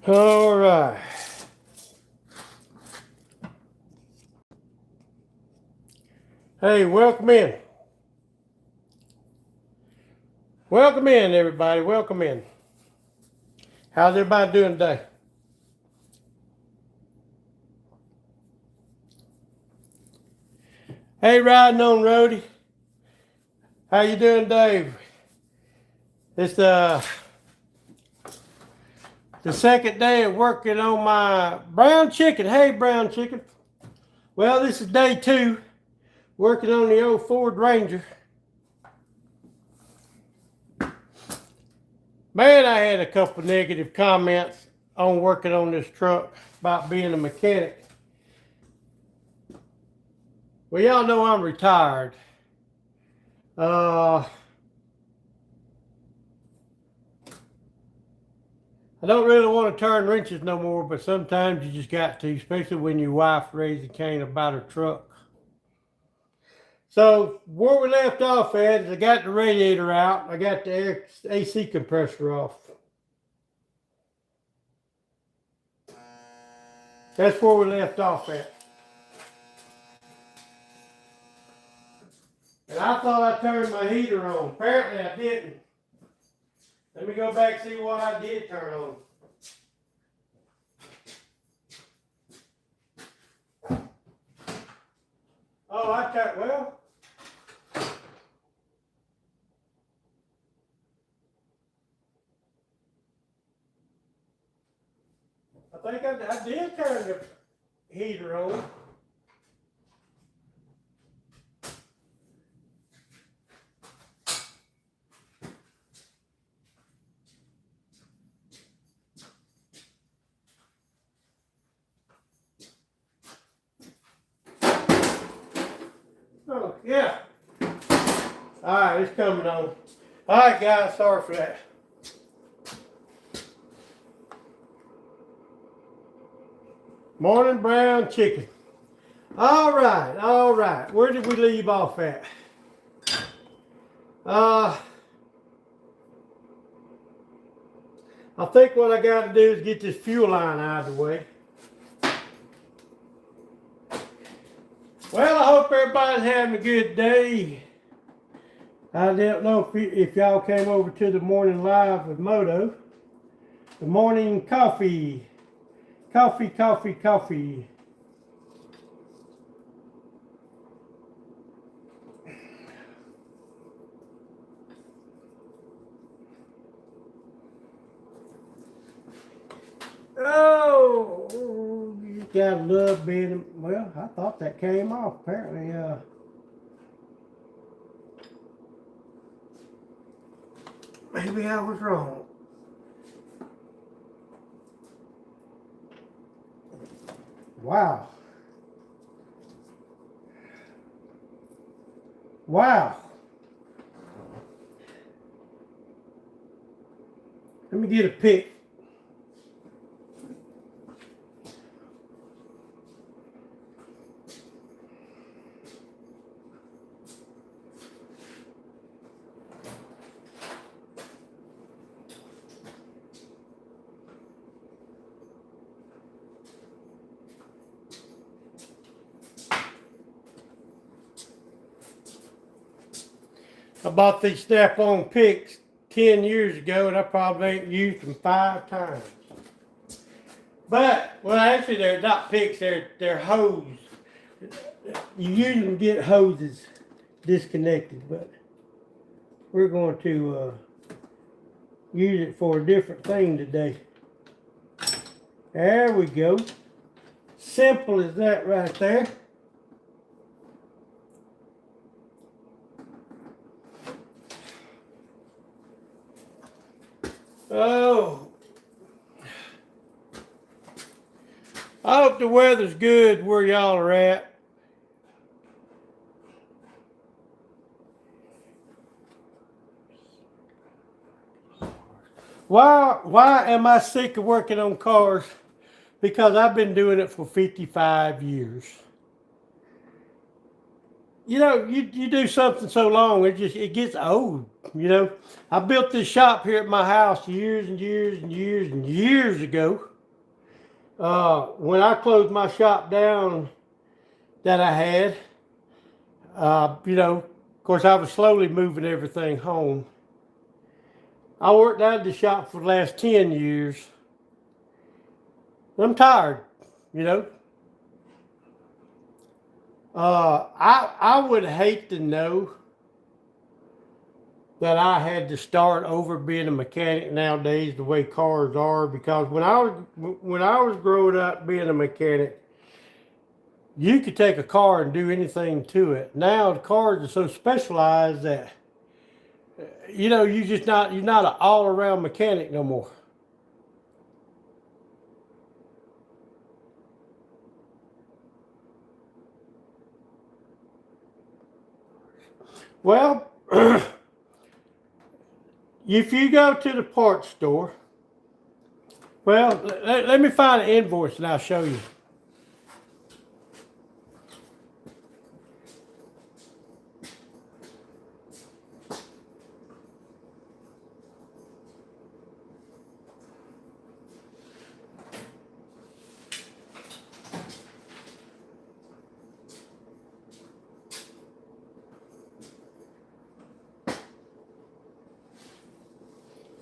All right. Hey, welcome in. Welcome in, everybody. Welcome in. How's everybody doing today? Hey, riding on roadie. How you doing, Dave? It's the second day of working on my brown chicken. Hey, brown chicken. Well, this is day 2, working on the old Ford Ranger. Man, I had a couple negative comments on working on this truck about being a mechanic. Well, y'all know I'm retired. I don't really want to turn wrenches no more, but sometimes you just got to, especially when your wife raising Cain about her truck. So where we left off at is I got the radiator out. I got the AC compressor off. That's where we left off at. And I thought I turned my heater on. Apparently I didn't. Let me go back and see what I did turn on. Oh, I turned, well. I think I did turn the heater on. Oh, yeah. All right, it's coming on. All right, guys, sorry for that. Morning brown chicken. All right. Where did we leave off at? I think what I got to do is get this fuel line out of the way. Well, I hope everybody's having a good day. I don't know if y'all came over to the morning live with Moto. The morning coffee. Coffee. Oh, you gotta love being, well, I thought that came off. Apparently, maybe I was wrong. Wow. Let me get a pick. I bought these snap-on picks 10 years ago, and I probably ain't used them 5 times. But, well, actually, they're not picks, they're hose. You usually get hoses disconnected, but we're going to use it for a different thing today. There we go. Simple as that right there. Oh, I hope the weather's good where y'all are at. Why am I sick of working on cars? Because I've been doing it for 55 years. You know, you do something so long, it gets old, you know. I built this shop here at my house years ago. When I closed my shop down that I had, of course I was slowly moving everything home. I worked out of the shop for the last 10 years. I'm tired, you know. I would hate to know that I had to start over being a mechanic nowadays the way cars are, because when I was growing up being a mechanic, you could take a car and do anything to it. Now the cars are so specialized that you're not an all-around mechanic no more. Well, if you go to the parts store, well, let me find an invoice and I'll show you.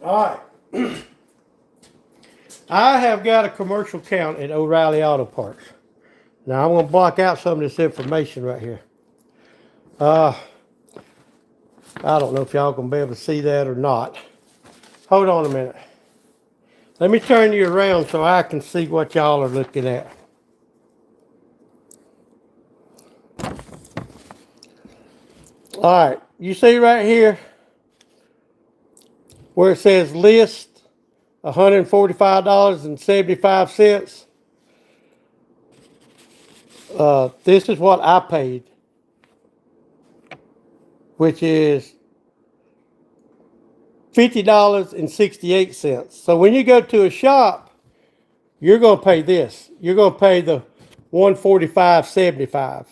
All right. I have got a commercial account at O'Reilly Auto Parts. Now I'm going to block out some of this information right here. I don't know if y'all going to be able to see that or not. Hold on a minute. Let me turn you around so I can see what y'all are looking at. All right, you see right here where it says list $145.75. This is what I paid, which is $50.68. So when you go to a shop, you're going to pay this. You're going to pay the $145.75.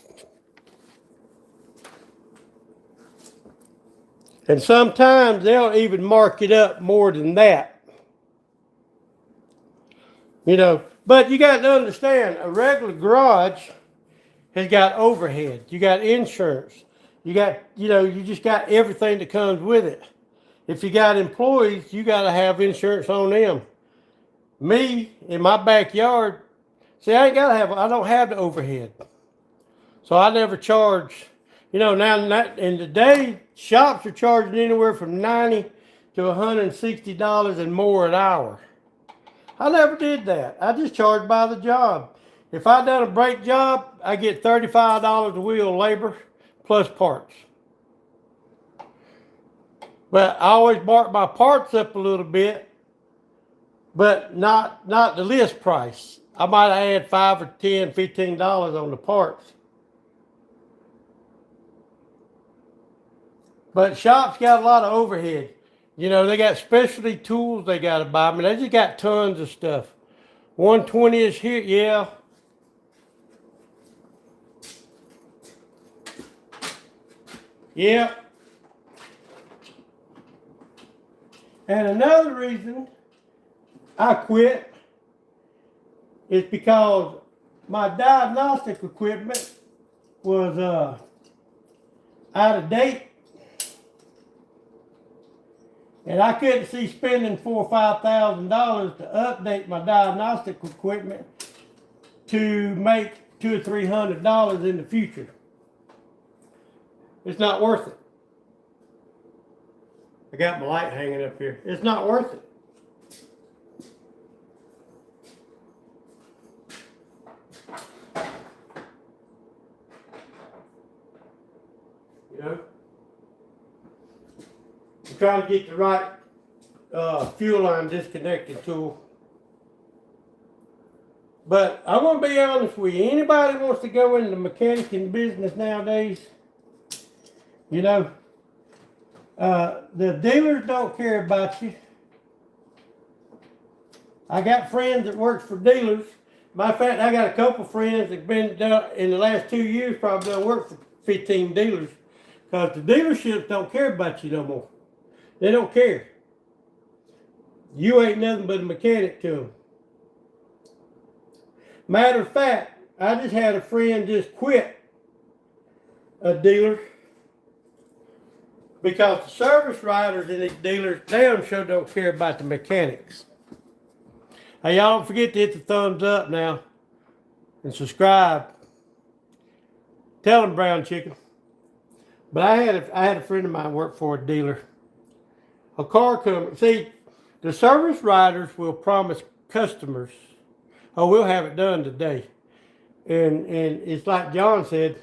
And sometimes they'll even mark it up more than that. But you got to understand, a regular garage has got overhead. You got insurance. You got, you just got everything that comes with it. If you got employees, you got to have insurance on them. Me, in my backyard, see, I don't have the overhead. So I never charge. Now in the day, shops are charging anywhere from $90 to $160 and more an hour. I never did that. I just charged by the job. If I done a brake job, I get $35 a wheel labor plus parts. But I always mark my parts up a little bit, but not the list price. I might add $5 or $10, $15 on the parts. But shops got a lot of overhead. They got specialty tools they got to buy. They just got tons of stuff. 120 is here, yeah. Yeah. And another reason I quit is because my diagnostic equipment was out of date. And I couldn't see spending $4,000 or $5,000 to update my diagnostic equipment to make $200 or $300 in the future. It's not worth it. I got my light hanging up here. It's not worth it. I'm trying to get the right fuel line disconnected tool. But I'm going to be honest with you. Anybody wants to go into the mechanicing business nowadays, the dealers don't care about you. I got friends that work for dealers. Matter of fact, I got a couple friends that been in the last 2 years probably done work for 15 dealers, because the dealerships don't care about you no more. They don't care. You ain't nothing but a mechanic to them. Matter of fact, I just had a friend just quit a dealer because the service writers in these dealers, damn sure don't care about the mechanics. Hey, y'all don't forget to hit the thumbs up now and subscribe. Tell them, Brown Chicken. But I had a friend of mine work for a dealer, a car company. See, the service writers will promise customers, "Oh, we'll have it done today," and it's like John said.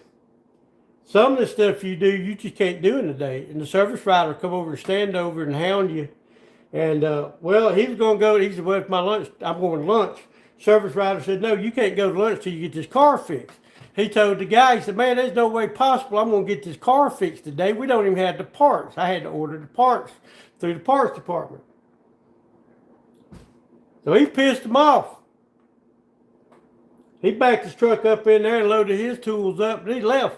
Some of the stuff you do, you just can't do in a day. And the service writer come over and stand over and hound you. And well, he was going to go. He said, "Well, it's my lunch. I'm going to lunch." Service writer said, "No, you can't go to lunch till you get this car fixed." He told the guy, he said, "Man, there's no way possible I'm going to get this car fixed today. We don't even have the parts. I had to order the parts through the parts department." So he pissed him off. He backed his truck up in there and loaded his tools up, and he left.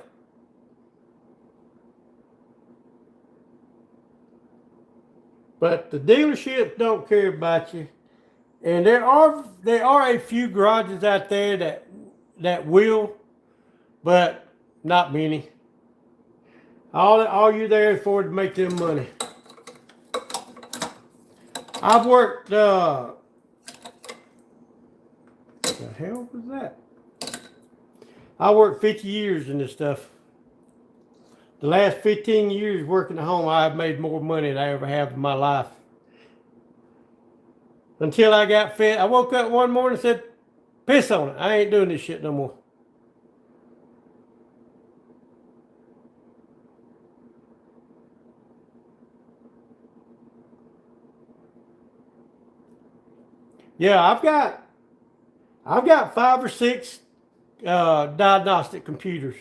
But the dealerships don't care about you. And there are a few garages out there that will, but not many. All you're there for is to make them money. I've worked what the hell was that? I worked 50 years in this stuff. The last 15 years working at home, I've made more money than I ever have in my life. Until I got fed. I woke up one morning and said, "Piss on it. I ain't doing this shit no more." Yeah, I've got 5 or 6 diagnostic computers.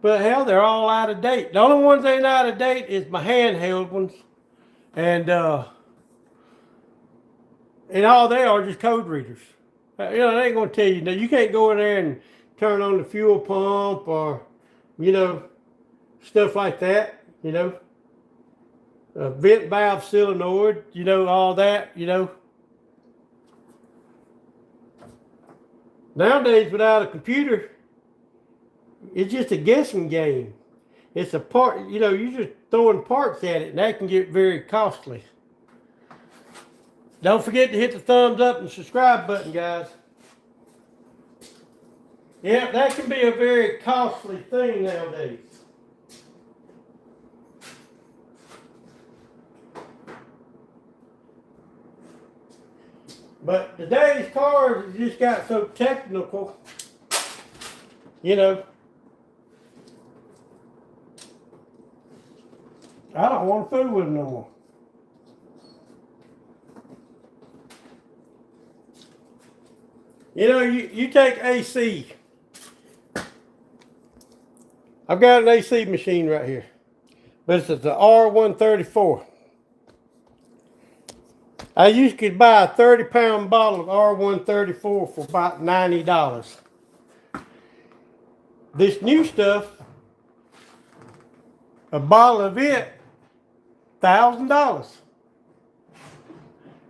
But hell, they're all out of date. The only ones that ain't out of date is my handheld ones. And all they are just code readers. They ain't going to tell you. Now, you can't go in there and turn on the fuel pump or, stuff like that, vent valve solenoid, all that, Nowadays, without a computer, it's just a guessing game. It's a part, you're just throwing parts at it, and that can get very costly. Don't forget to hit the thumbs up and subscribe button, guys. Yeah, that can be a very costly thing nowadays. But today's cars just got so technical, I don't want to fool with them no more. You take AC. I've got an AC machine right here, but it's the R134. I used to buy a 30-pound bottle of R134 for about $90. This new stuff, a bottle of it, $1,000.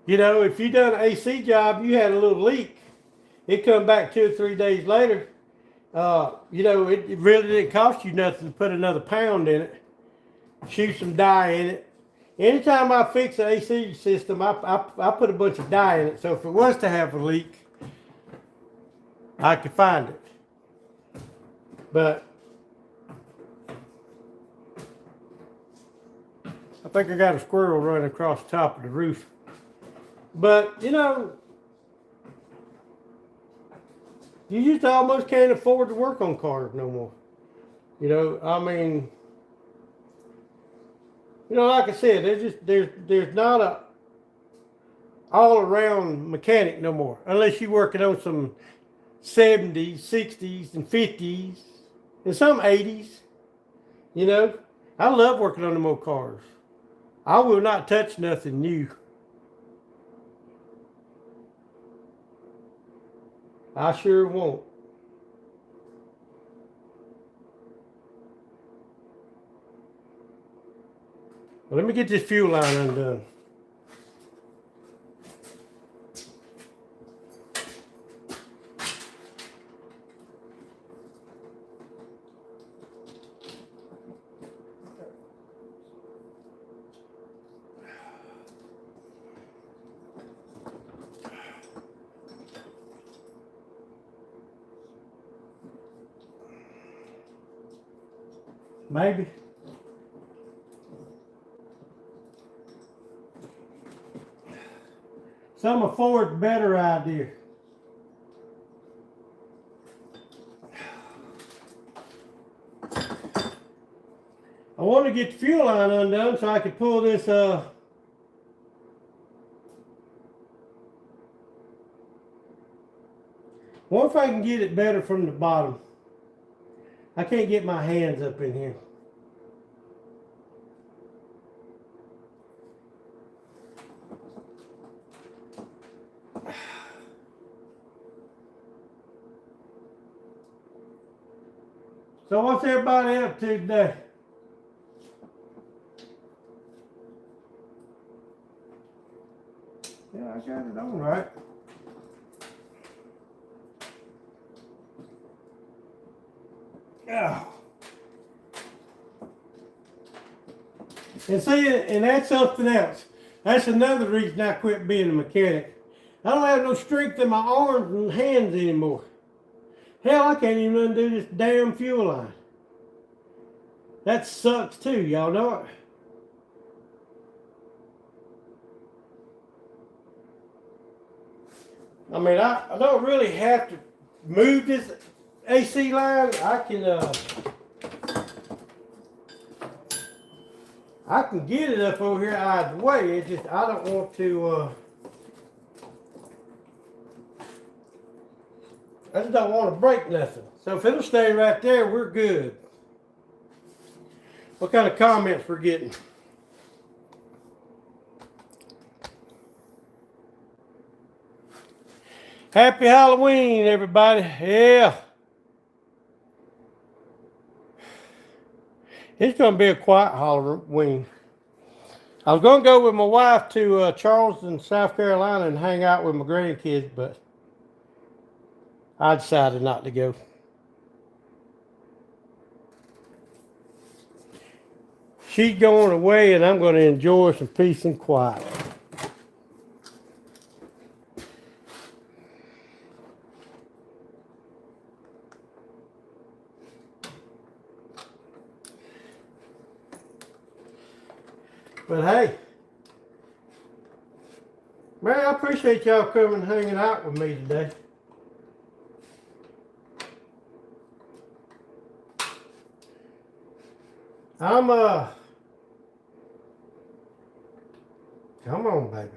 If you done an AC job, you had a little leak, it come back 2 or 3 days later. It really didn't cost you nothing to put another pound in it, shoot some dye in it. Anytime I fix an AC system, I put a bunch of dye in it, so if it was to have a leak, I could find it. But I think I got a squirrel running across the top of the roof. But, you just almost can't afford to work on cars no more. Like I said, there's not a all around mechanic no more, unless you're working on some 70s, 60s, and 50s, and some 80s. I love working on them old cars. I will not touch nothing new. I sure won't. Well, let me get this fuel line undone. Maybe. Some of Ford's better idea. I want to get the fuel line undone so I can pull this wonder if I can get it better from the bottom. I can't get my hands up in here. So what's everybody up to today? Yeah, I got it on right. Yeah. And see, and that's something else. That's another reason I quit being a mechanic. I don't have no strength in my arms and hands anymore. Hell, I can't even undo this damn fuel line. That sucks too, y'all know it. I mean, I don't really have to move this AC line. I can get it up over here out of the way. It's just I don't want to. I just don't want to break nothing. So if it'll stay right there, we're good. What kind of comments we're getting? Happy Halloween, everybody. Yeah. It's going to be a quiet Halloween. I was going to go with my wife to Charleston, South Carolina and hang out with my grandkids, but I decided not to go. She's going away and I'm going to enjoy some peace and quiet. But hey, man, I appreciate y'all coming and hanging out with me today. Come on, baby.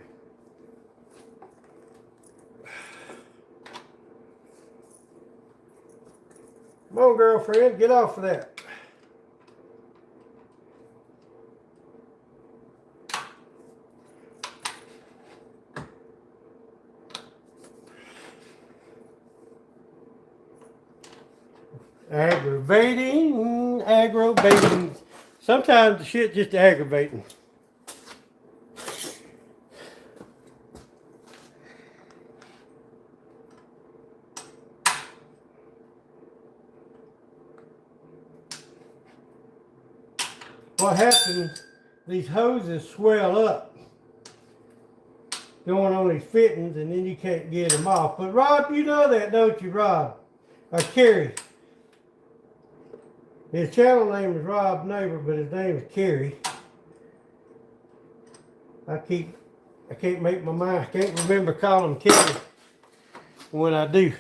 Come on, girlfriend, get off of that. Aggravating. Sometimes the shit just aggravating. What happens, these hoses swell up going on these fittings and then you can't get them off. But Rob, you know that, don't you, Rob? Or Kerry. His channel name is Rob Neighbor, but his name is Kerry. I can't make my mind, I can't remember calling him Kerry when I do.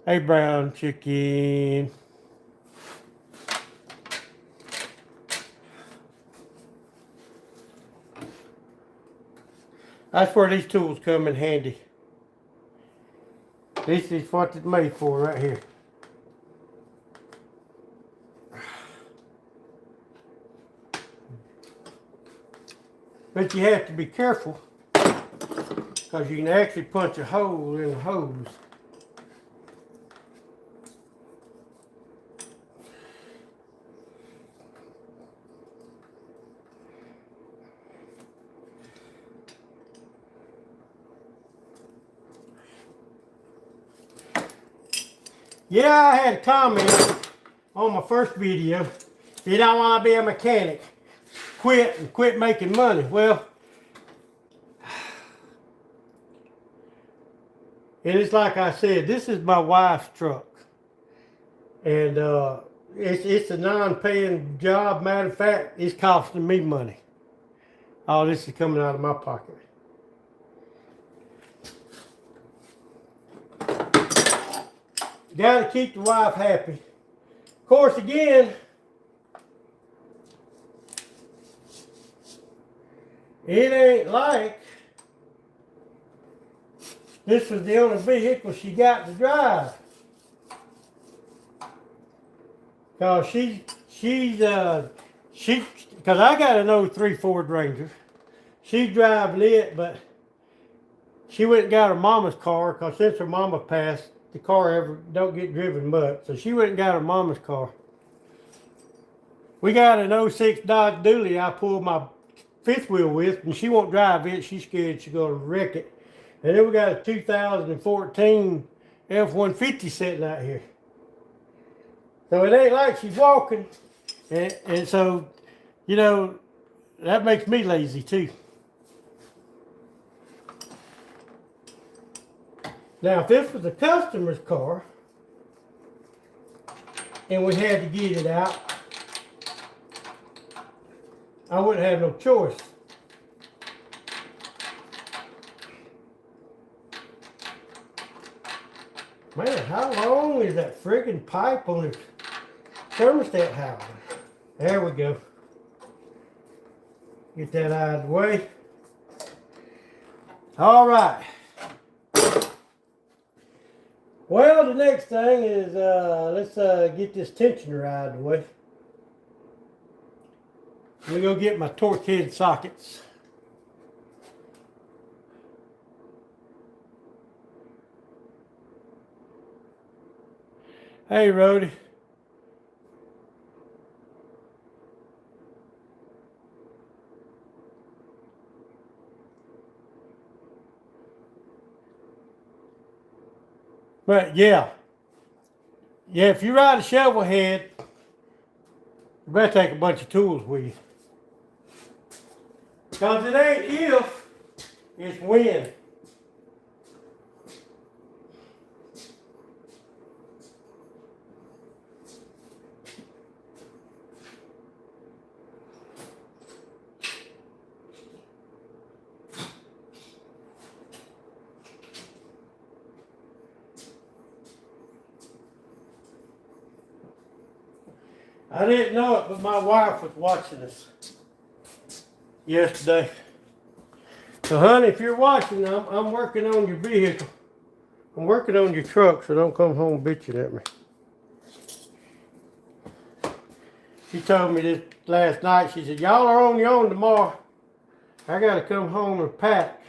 Hey, brown chicken. That's where these tools come in handy. This is what it's made for right here. But you have to be careful because you can actually punch a hole in the hose. Yeah, I had a comment on my first video. You don't want to be a mechanic. Quit making money. Well, and it's like I said, this is my wife's truck. And it's a non-paying job. Matter of fact, it's costing me money. All this is coming out of my pocket. Got to keep the wife happy. Of course, again, it ain't like this was the only vehicle she got to drive. Cause cause I got an '03 Ford Ranger. She's driving it, but she went and got her mama's car, cause since her mama passed, the car ever don't get driven much. So she went and got her mama's car. We got an '06 Dodge Dually I pulled my fifth wheel with, and she won't drive it. She's scared she's gonna wreck it. And then we got a 2014 F-150 sitting out here. So it ain't like she's walking. And so, you know, that makes me lazy too. Now, if this was a customer's car and we had to get it out, I wouldn't have no choice. Man, how long is that friggin' pipe on the thermostat housing? There we go. Get that out of the way. All right. Well, the next thing is let's get this tensioner out of the way. Let me go get my torque head sockets. Hey, Rhodey. But yeah, if you ride a shovel head, you better take a bunch of tools with you. Because it ain't if, it's when. I didn't know it, but my wife was watching us yesterday. So, honey, if you're watching, I'm working on your vehicle. I'm working on your truck, so don't come home bitching at me. She told me this last night. She said, y'all are on your own tomorrow. I got to come home and pack.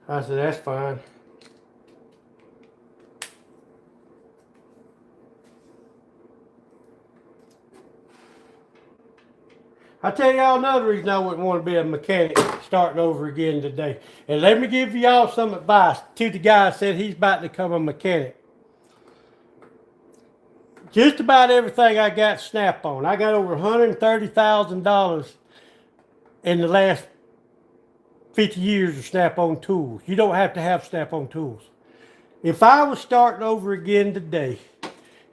I said, that's fine. I tell y'all another reason I wouldn't want to be a mechanic starting over again today. And let me give y'all some advice to the guy that said he's about to become a mechanic. Just about everything I got Snap-on. I got over $130,000 in the last 50 years of Snap-on tools. You don't have to have Snap-on tools. If I was starting over again today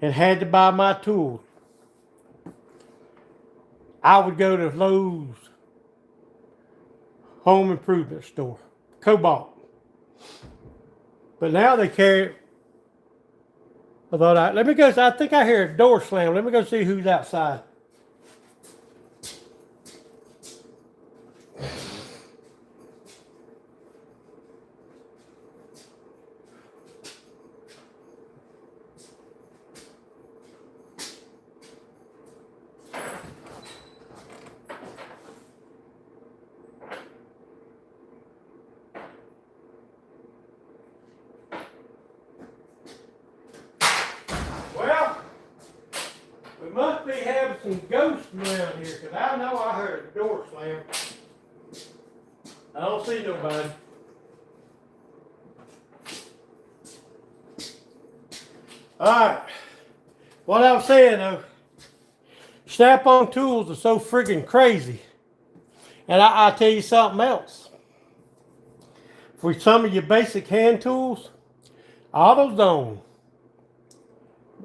and had to buy my tools, I would go to Lowe's home improvement store, Cobalt. But now they carry. Let me go. I think I hear a door slam. Let me go see who's outside. We must be having some ghosts around here, because I know I heard the door slam. I don't see nobody. Alright. What I was saying though, Snap-on tools are so friggin' crazy. And I'll tell you something else. For some of your basic hand tools, AutoZone.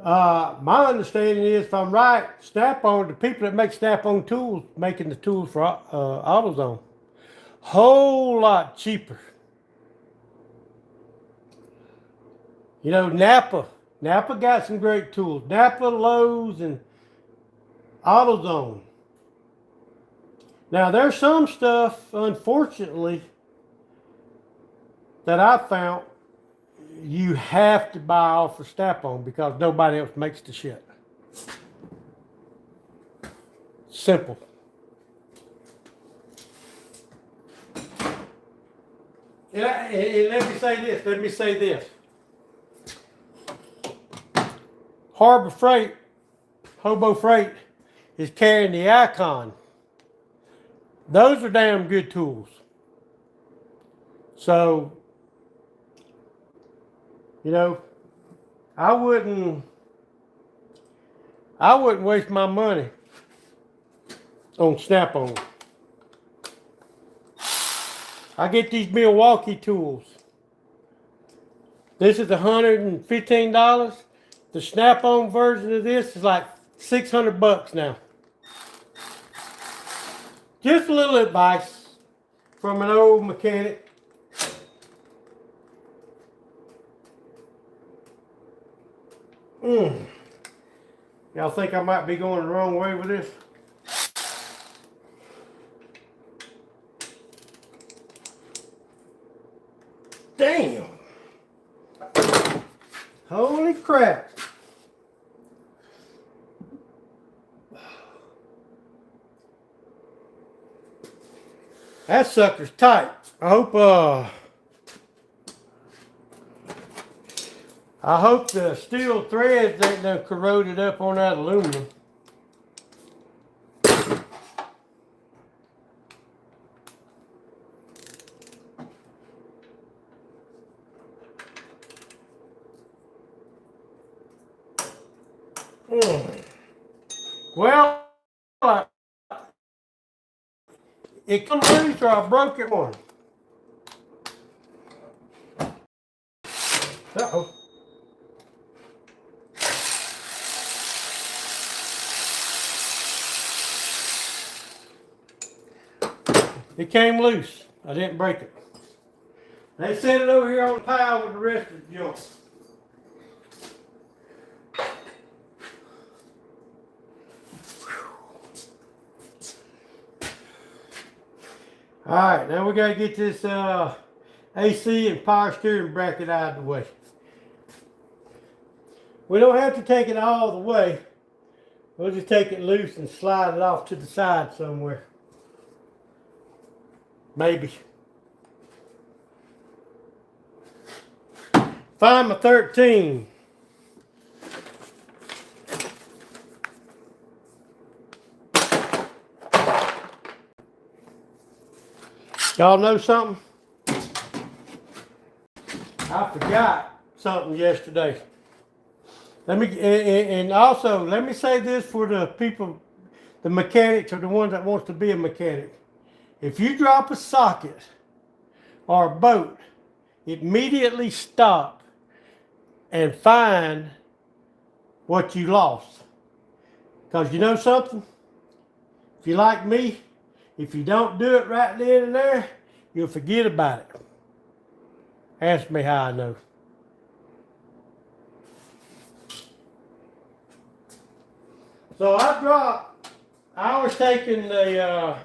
My understanding is, if I'm right, Snap-on, the people that make Snap-on tools, making the tools for AutoZone, whole lot cheaper. You know, Napa got some great tools. Napa, Lowe's, and AutoZone. Now, there's some stuff, unfortunately, that I found you have to buy off of Snap-on because nobody else makes the shit. Simple. And let me say this. Harbor Freight, Hobo Freight, is carrying the Icon. Those are damn good tools. So, you know, I wouldn't waste my money on Snap-on. I get these Milwaukee tools. This is $115. The Snap-on version of this is like $600 now. Just a little advice from an old mechanic. Y'all think I might be going the wrong way with this? Damn. Holy crap. That sucker's tight. I hope the steel threads ain't done corroded up on that aluminum. Well, it comes loose or I broke it one. Uh-oh. It came loose. I didn't break it. They set it over here on the pile with the rest of the junk. Alright, now we gotta get this AC and power steering bracket out of the way. We don't have to take it all the way. We'll just take it loose and slide it off to the side somewhere. Maybe. Find my 13. Y'all know something? I forgot something yesterday. And also, let me say this for the people, the mechanics or the ones that wants to be a mechanic. If you drop a socket or a bolt, immediately stop and find what you lost. Because you know something? If you're like me, if you don't do it right then and there, you'll forget about it. Ask me how I know. So I was taking the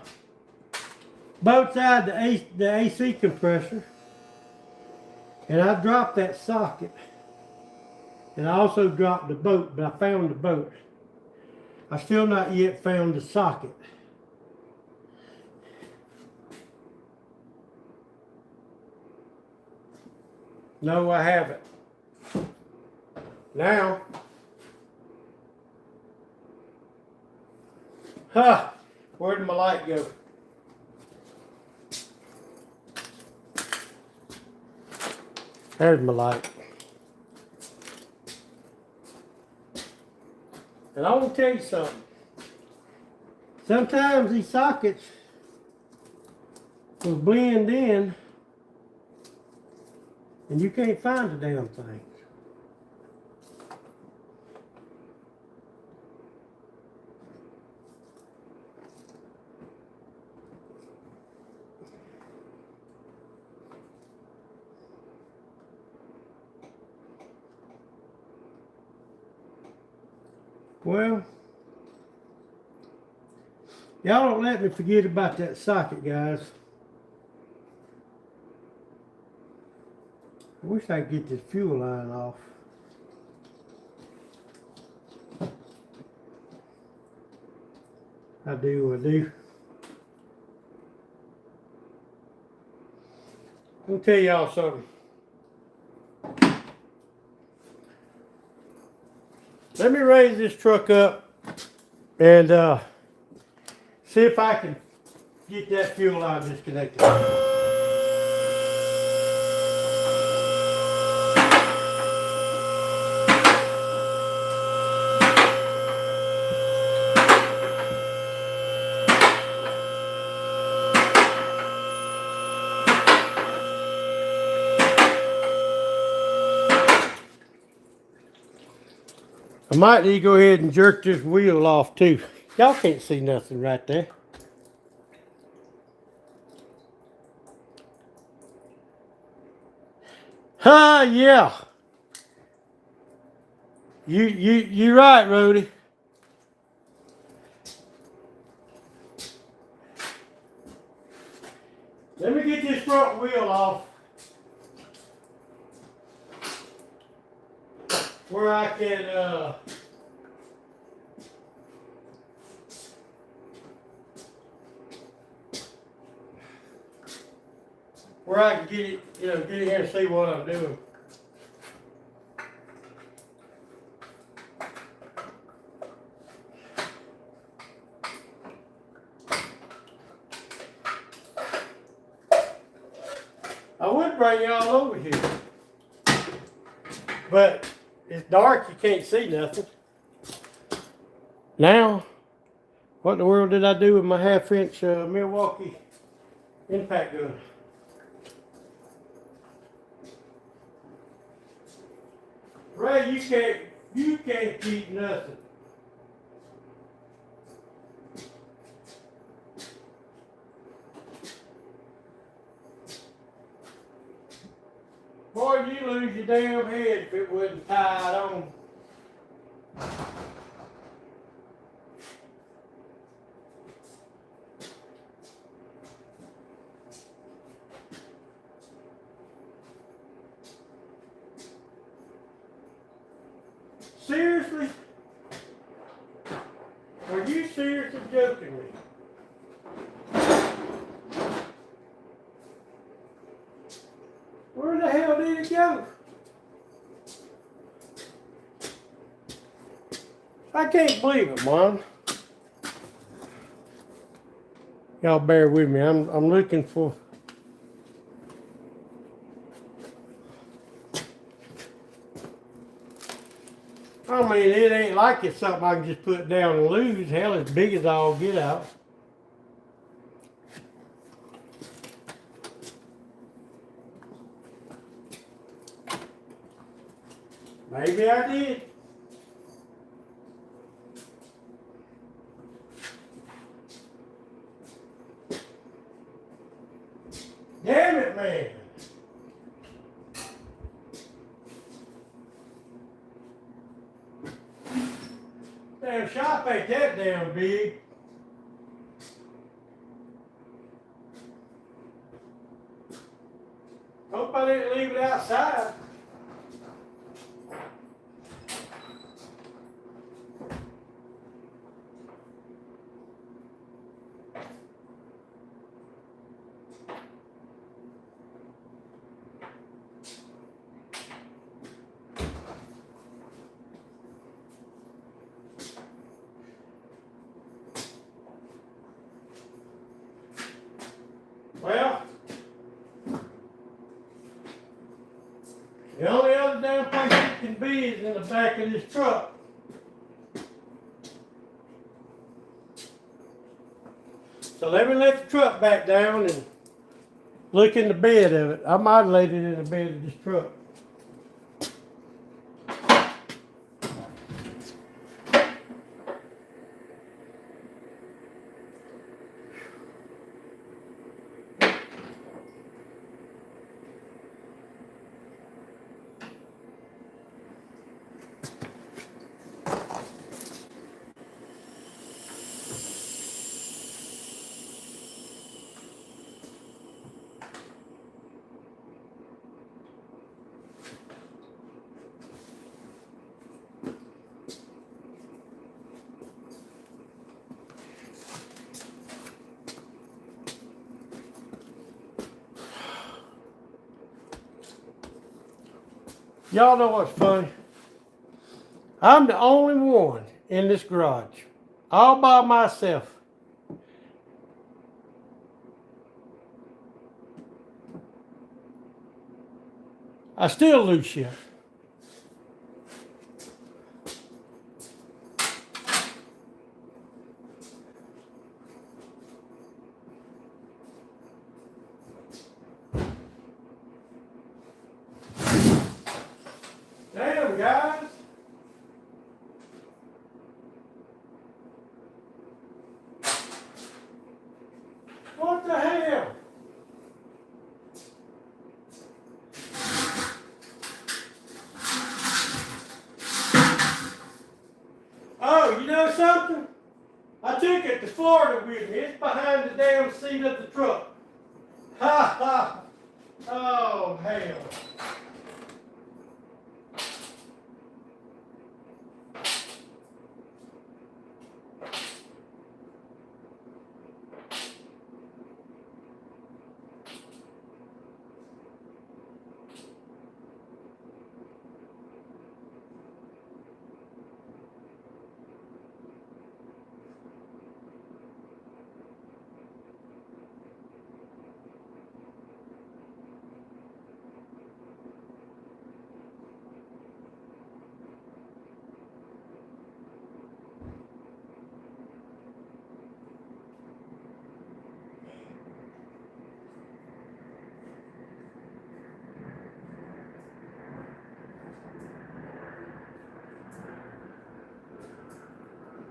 both sides of the AC compressor, and I dropped that socket. And I also dropped the bolt, but I found the bolt. I still not yet found the socket. No, I haven't. Now, where did my light go? There's my light. And I want to tell you something. Sometimes these sockets will blend in and you can't find the damn thing. Well, y'all don't let me forget about that socket, guys. I wish I could get this fuel line off. I do. Let me tell y'all something. Let me raise this truck up and see if I can get that fuel line disconnected. I might need to go ahead and jerk this wheel off too. Y'all can't see nothing right there. Yeah. You right, Rody. Let me get this front wheel off where I can get it, get in here and see what I'm doing. I would bring y'all over here, but it's dark, you can't see nothing. Now, what in the world did I do with my 1/2-inch Milwaukee impact gun? Ray, you can't keep nothing. Boy, you lose your damn head if it wasn't tied on. Seriously? Are you seriously joking me? Where the hell did it go? I can't believe it, Mom. Y'all bear with me. I'm looking for. I mean, it ain't like it's something I can just put down and lose. Hell, as big as I'll get out. Maybe I did. Damn it, man. Damn shop ain't that damn big. Hope I didn't leave it outside. Well, the only other damn place it can be is in the back of this truck. So let me let the truck back down and look in the bed of it. I might have laid it in the bed of this truck. Y'all know what's funny? I'm the only one in this garage, all by myself. I still lose shit. Damn, guys. What the hell? Oh, you know something? I took it to Florida with me. It's behind the damn seat of the truck. Ha ha. Oh, hell.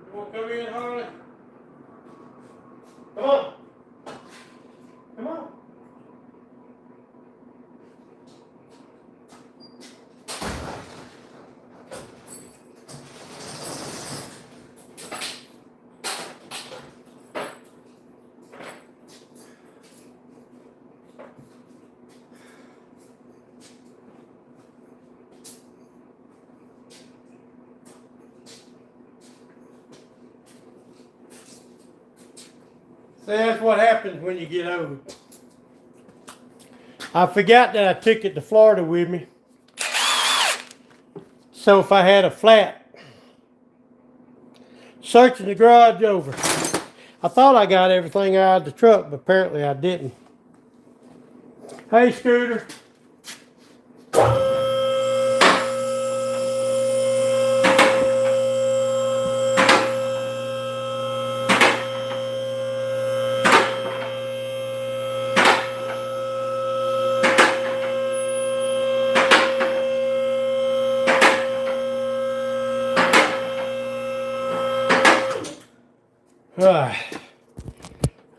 You want to come in, Harley? Come on. Come on. See, that's what happens when you get old. I forgot that I took it to Florida with me. So if I had a flat, searching the garage over. I thought I got everything out of the truck, but apparently I didn't. Hey, Scooter.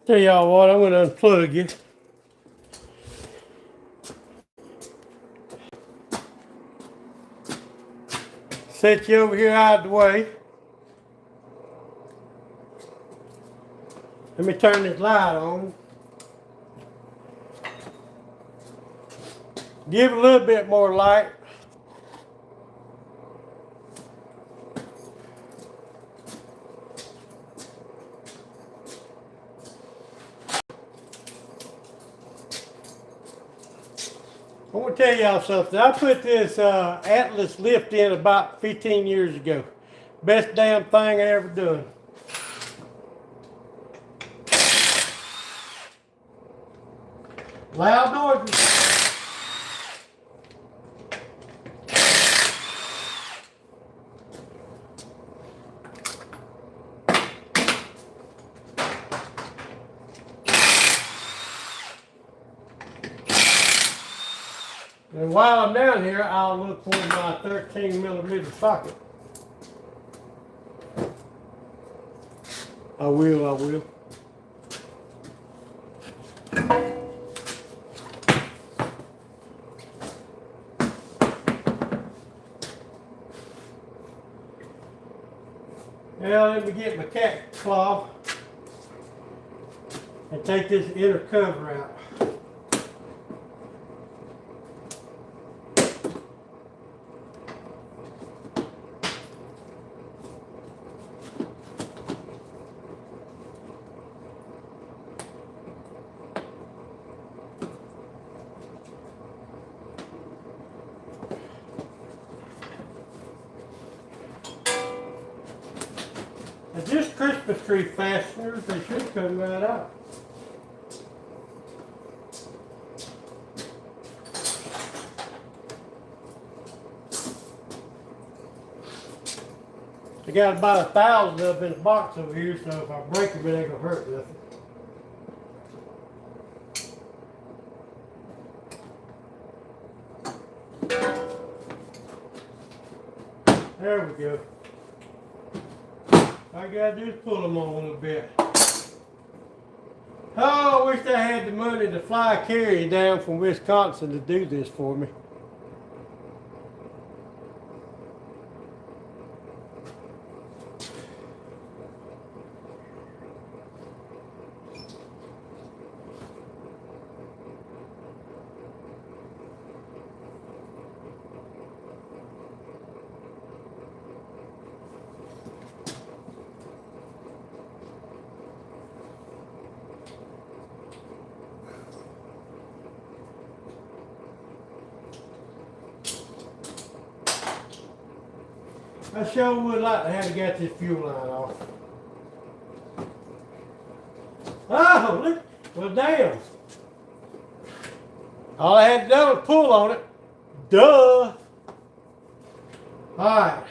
Tell y'all what, I'm going to unplug you. Set you over here out of the way. Let me turn this light on. Give it a little bit more light. I want to tell y'all something. I put this Atlas lift in about 15 years ago. Best damn thing I ever done. Loud noises. And while I'm down here, I'll look for my 13mm socket. I will. Now let me get my cat claw and take this inner cover out. Christmas tree fasteners. They should come right out. I got about 1,000 of them in a box over here, so if I break them, it ain't gonna hurt nothing. There we go. All I gotta do is pull them on a little bit. Oh, I wish I had the money to fly a carrier down from Wisconsin to do this for me. I sure would like to have got this fuel line off. Oh, look. Well, damn. All I had to do was pull on it. Duh. All right.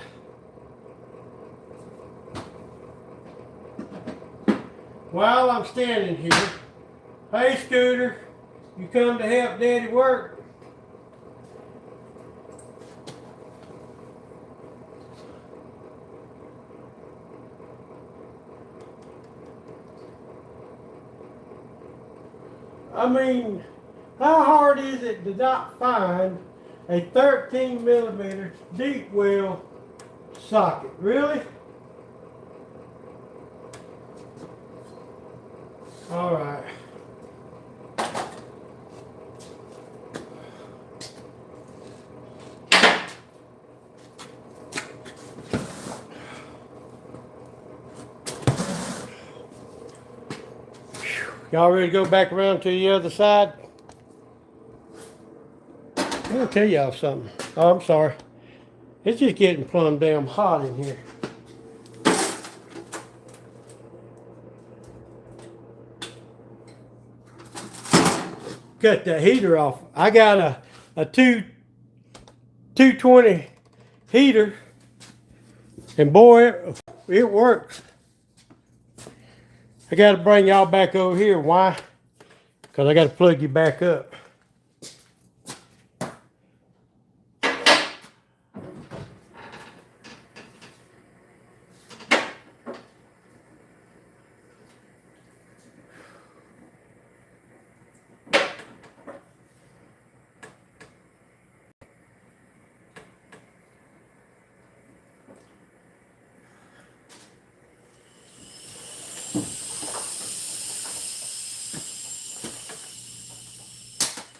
While I'm standing here, hey, Scooter, you come to help Daddy work? I mean, how hard is it to not find a 13mm deep well socket? Really? All right. Y'all ready to go back around to the other side? I'm gonna tell y'all something. Oh, I'm sorry. It's just getting plumb damn hot in here. Cut the heater off. I got a 220 heater, and boy, it works. I got to bring y'all back over here. Why? Because I got to plug you back up.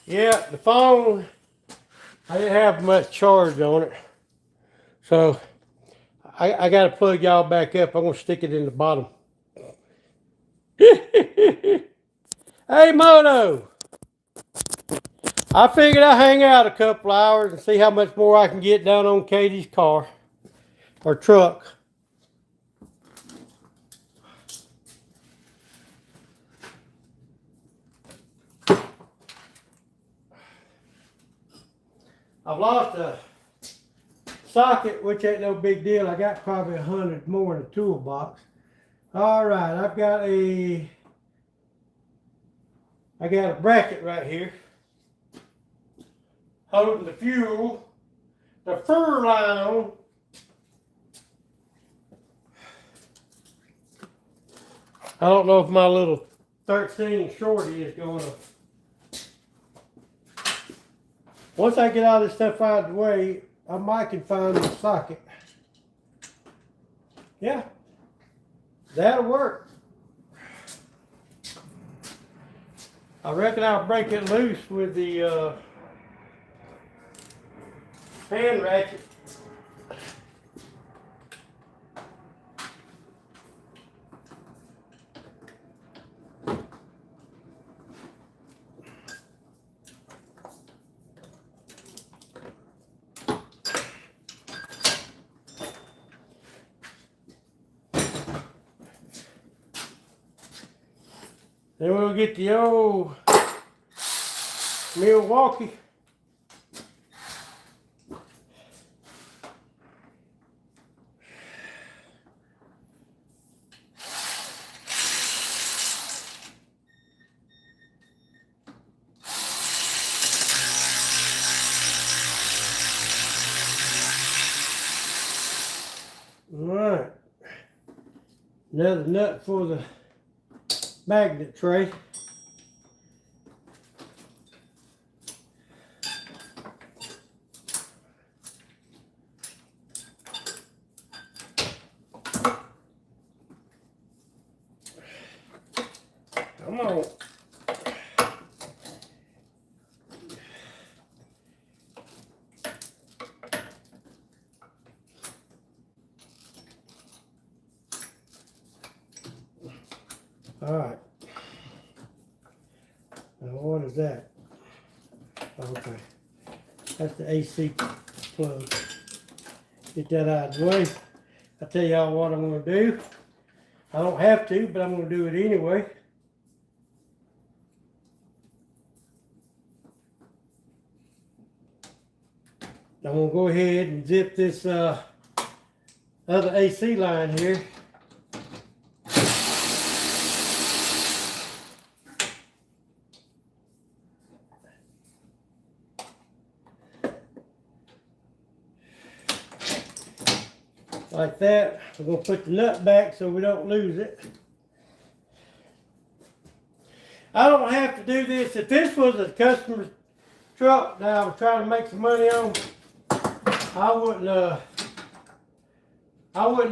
Yeah, the phone, I didn't have much charge on it. So I got to plug y'all back up. I'm going to stick it in the bottom. Hey, Moto. I figured I'd hang out a couple hours and see how much more I can get done on Katie's car or truck. I've lost a socket, which ain't no big deal. I got probably 100 more in the toolbox. All right, I got a bracket right here holding the fuel, the fur line on. I don't know if my little 13 shorty is going to. Once I get all this stuff out of the way, I might can find the socket. Yeah, that'll work. I reckon I'll break it loose with the hand ratchet. Then we'll get the old Milwaukee. Alright, another nut for the magnet tray. Come on. All right. Now what is that? Okay. That's the AC plug. Get that out of the way. I'll tell y'all what I'm going to do. I don't have to, but I'm going to do it anyway. I'm going to go ahead and zip this other AC line here. Like that. We're going to put the nut back so we don't lose it. I don't have to do this. If this was a customer's truck that I was trying to make some money on, I wouldn't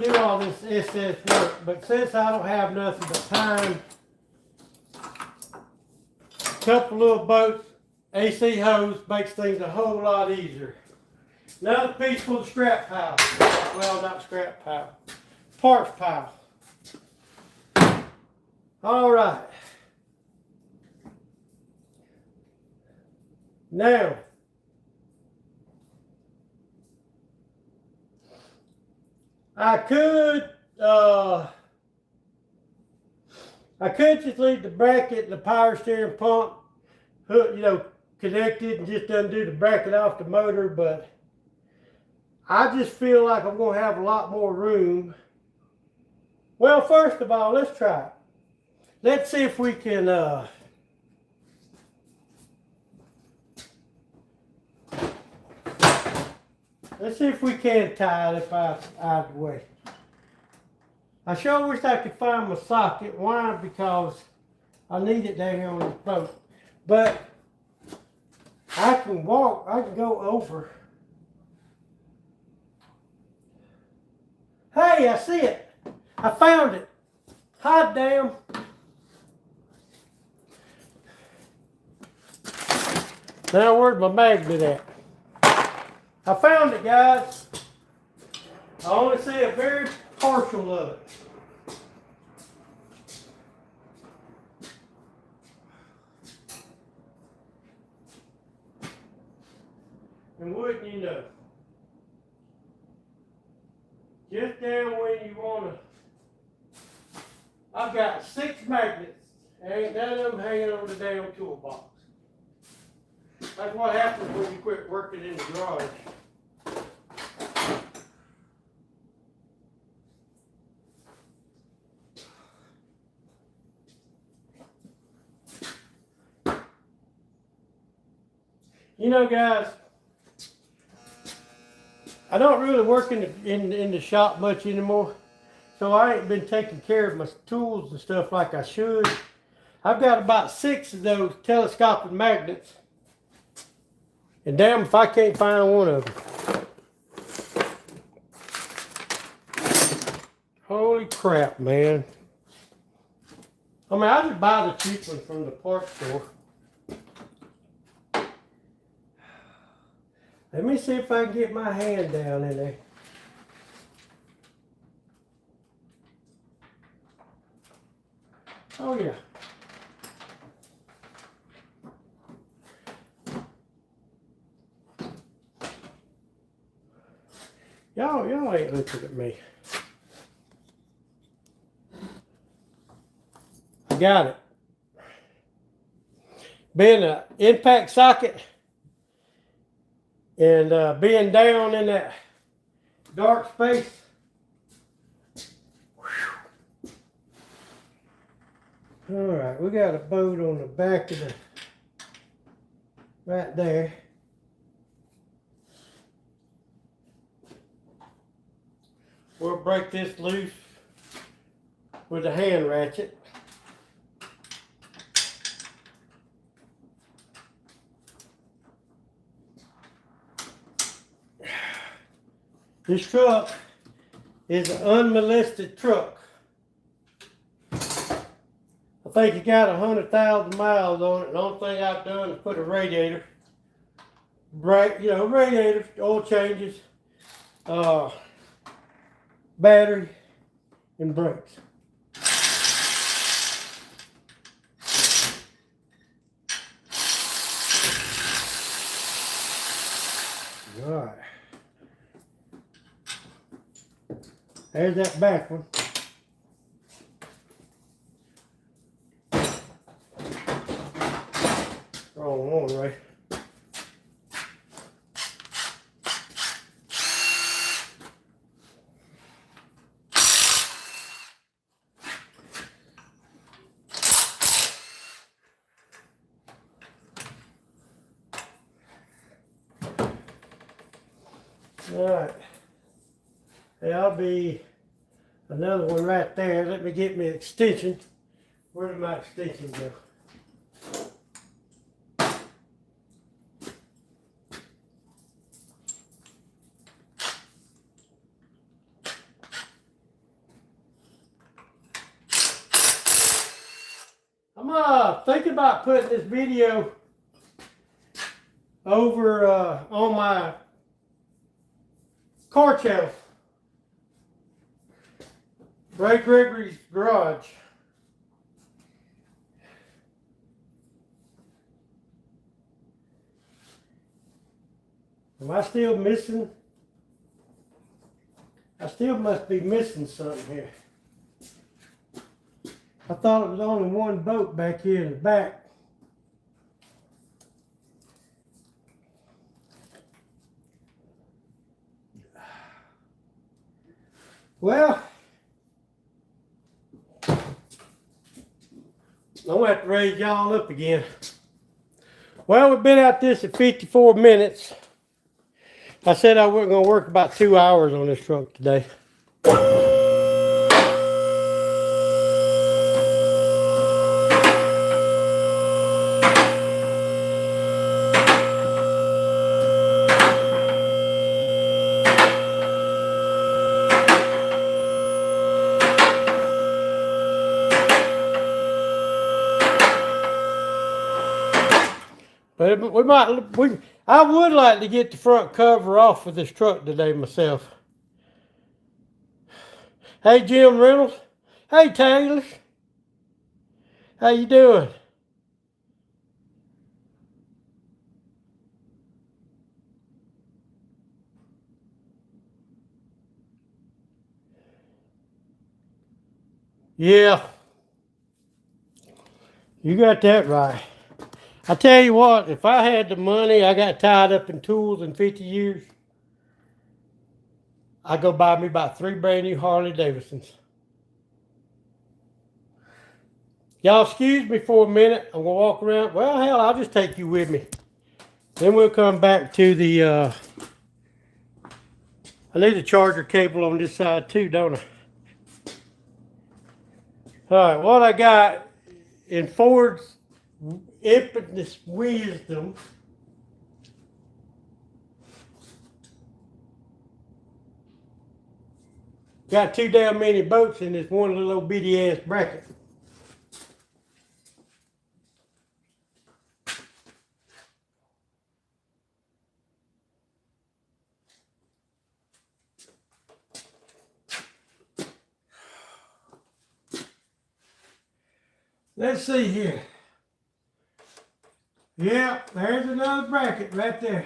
do all this SS work. But since I don't have nothing but time, a couple little bolts, AC hose makes things a whole lot easier. Another piece for the scrap pile. Well, not scrap pile. Parts pile. All right. Now, I could just leave the bracket and the power steering pump, connected and just undo the bracket off the motor, but I just feel like I'm going to have a lot more room. Well, first of all, let's try it. Let's see if we can, let's see if we can tie it out of the way. I sure wish I could find my socket. Why? Because I need it down here on this boat. But I can go over. Hey, I see it. I found it. Hot damn. Now where's my magnet at? I found it, guys. I only see a very partial of it. And wouldn't you know? Just down when you want to. I've got 6 magnets. There ain't none of them hanging on the damn toolbox. That's what happens when you quit working in the garage. You know, guys, I don't really work in the shop much anymore, so I ain't been taking care of my tools and stuff like I should. I've got about 6 of those telescopic magnets, and damn if I can't find one of them. Holy crap, man. I mean, I just buy the cheap one from the parts store. Let me see if I can get my hand down in there. Oh yeah. Y'all ain't looking at me. I got it. being an impact socket and being down in that dark space. All right, we got a bolt on the back of the, right there. We'll break this loose with a hand ratchet. This truck is an unmolested truck. I think it got 100,000 miles on it. The only thing I've done is put a radiator, radiator, oil changes, battery, and brakes. All right. There's that back one. Wrong one, right? All right. There'll be another one right there. Let me get my extension. Where did my extension go? I'm thinking about putting this video over on my car channel. Ray Gregory's Garage. Am I still missing? I still must be missing something here. I thought it was only one bolt back here in the back. Well, I'm gonna have to raise y'all up again. Well, we've been at this at 54 minutes. I said I was gonna work about 2 hours on this truck today. But I would like to get the front cover off of this truck today myself. Hey, Jim Reynolds. Hey, Taylor. How you doing? Yeah. You got that right. I tell you what, if I had the money I got tied up in tools in 50 years, I'd go buy me about 3 brand new Harley Davidsons. Y'all excuse me for a minute. I'm going to walk around. Well, hell, I'll just take you with me. Then we'll come back to the, I need a charger cable on this side too, don't I? All right, what I got in Ford's infinite wisdom, got too damn many bolts in this one little old bitty ass bracket. Let's see here. Yeah, there's another bracket right there.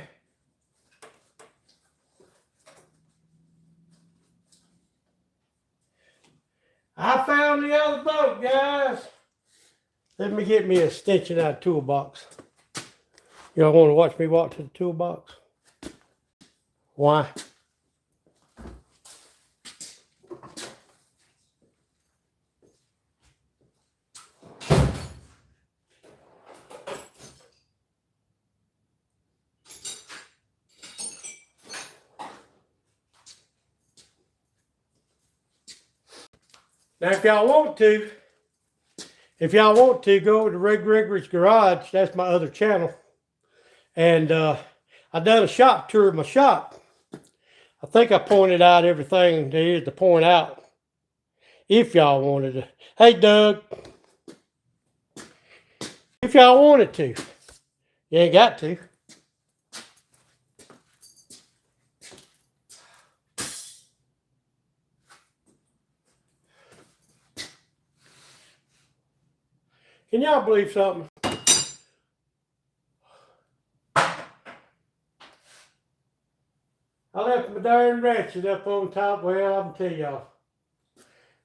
I found the other bolt, guys. Let me get me an extension out of the toolbox. Y'all want to watch me walk to the toolbox? Why? Now, if y'all want to, go over to Red Gregory's Garage. That's my other channel. And I done a shop tour of my shop. I think I pointed out everything there is to point out. If y'all wanted to. Hey, Doug. If y'all wanted to. You ain't got to. Can y'all believe something? I left my darn ratchet up on top. Well, I'm tell y'all.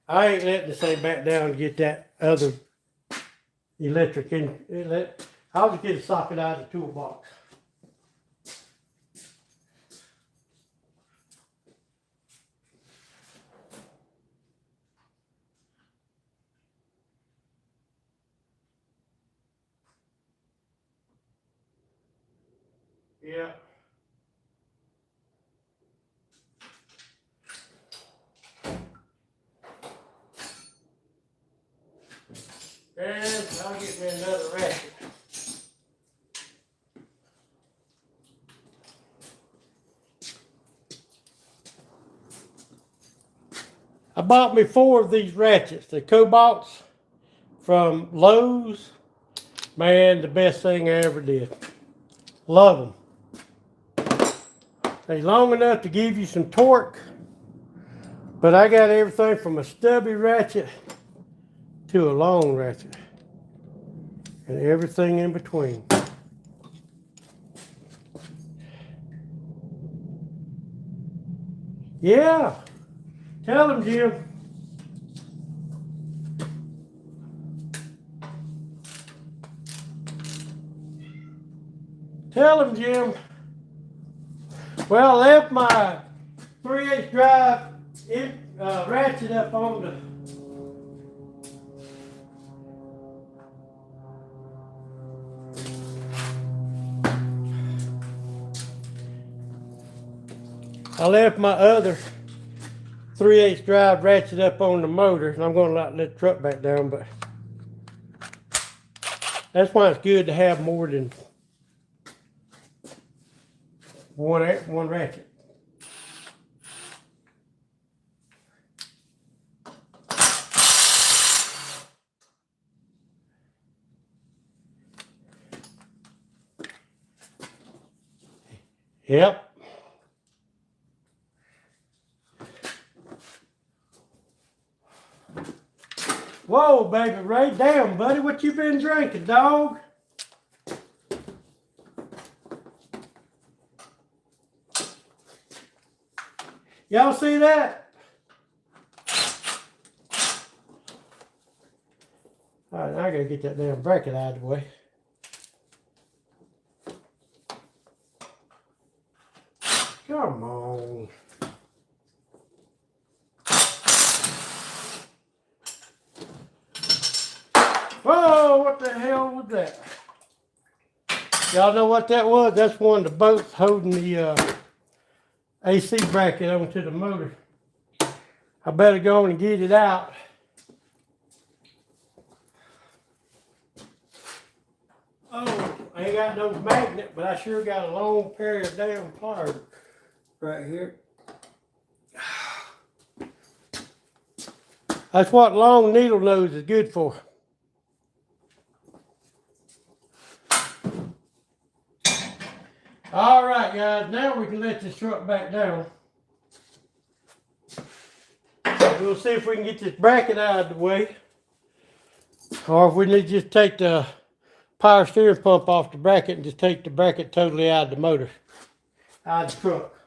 I ain't letting this thing back down to get that other electric in. I'll just get a socket out of the toolbox. Yeah. And I'll get me another ratchet. I bought me 4 of these ratchets, the Cobalts from Lowe's. Man, the best thing I ever did. Love them. They long enough to give you some torque, but I got everything from a stubby ratchet to a long ratchet and everything in between. Yeah, tell them, Jim. Tell them, Jim. Well, I left my 3/8 drive ratchet up on the I left my other 3/8 drive ratchet up on the motor, and I'm going to let the truck back down, but that's why it's good to have more than one ratchet. Yep. Whoa, baby Ray. Damn, buddy, what you been drinking, dog? Y'all see that? All right, I gotta get that damn bracket out of the way. Come on. Whoa, what the hell was that? Y'all know what that was? That's one of the bolts holding the AC bracket onto the motor. I better go on and get it out. Oh, I ain't got no magnet, but I sure got a long pair of damn pliers right here. That's what long needle nose is good for. All right, guys, now we can let this truck back down. We'll see if we can get this bracket out of the way, or if we need to just take the power steering pump off the bracket and just take the bracket totally out of the motor, out of the truck.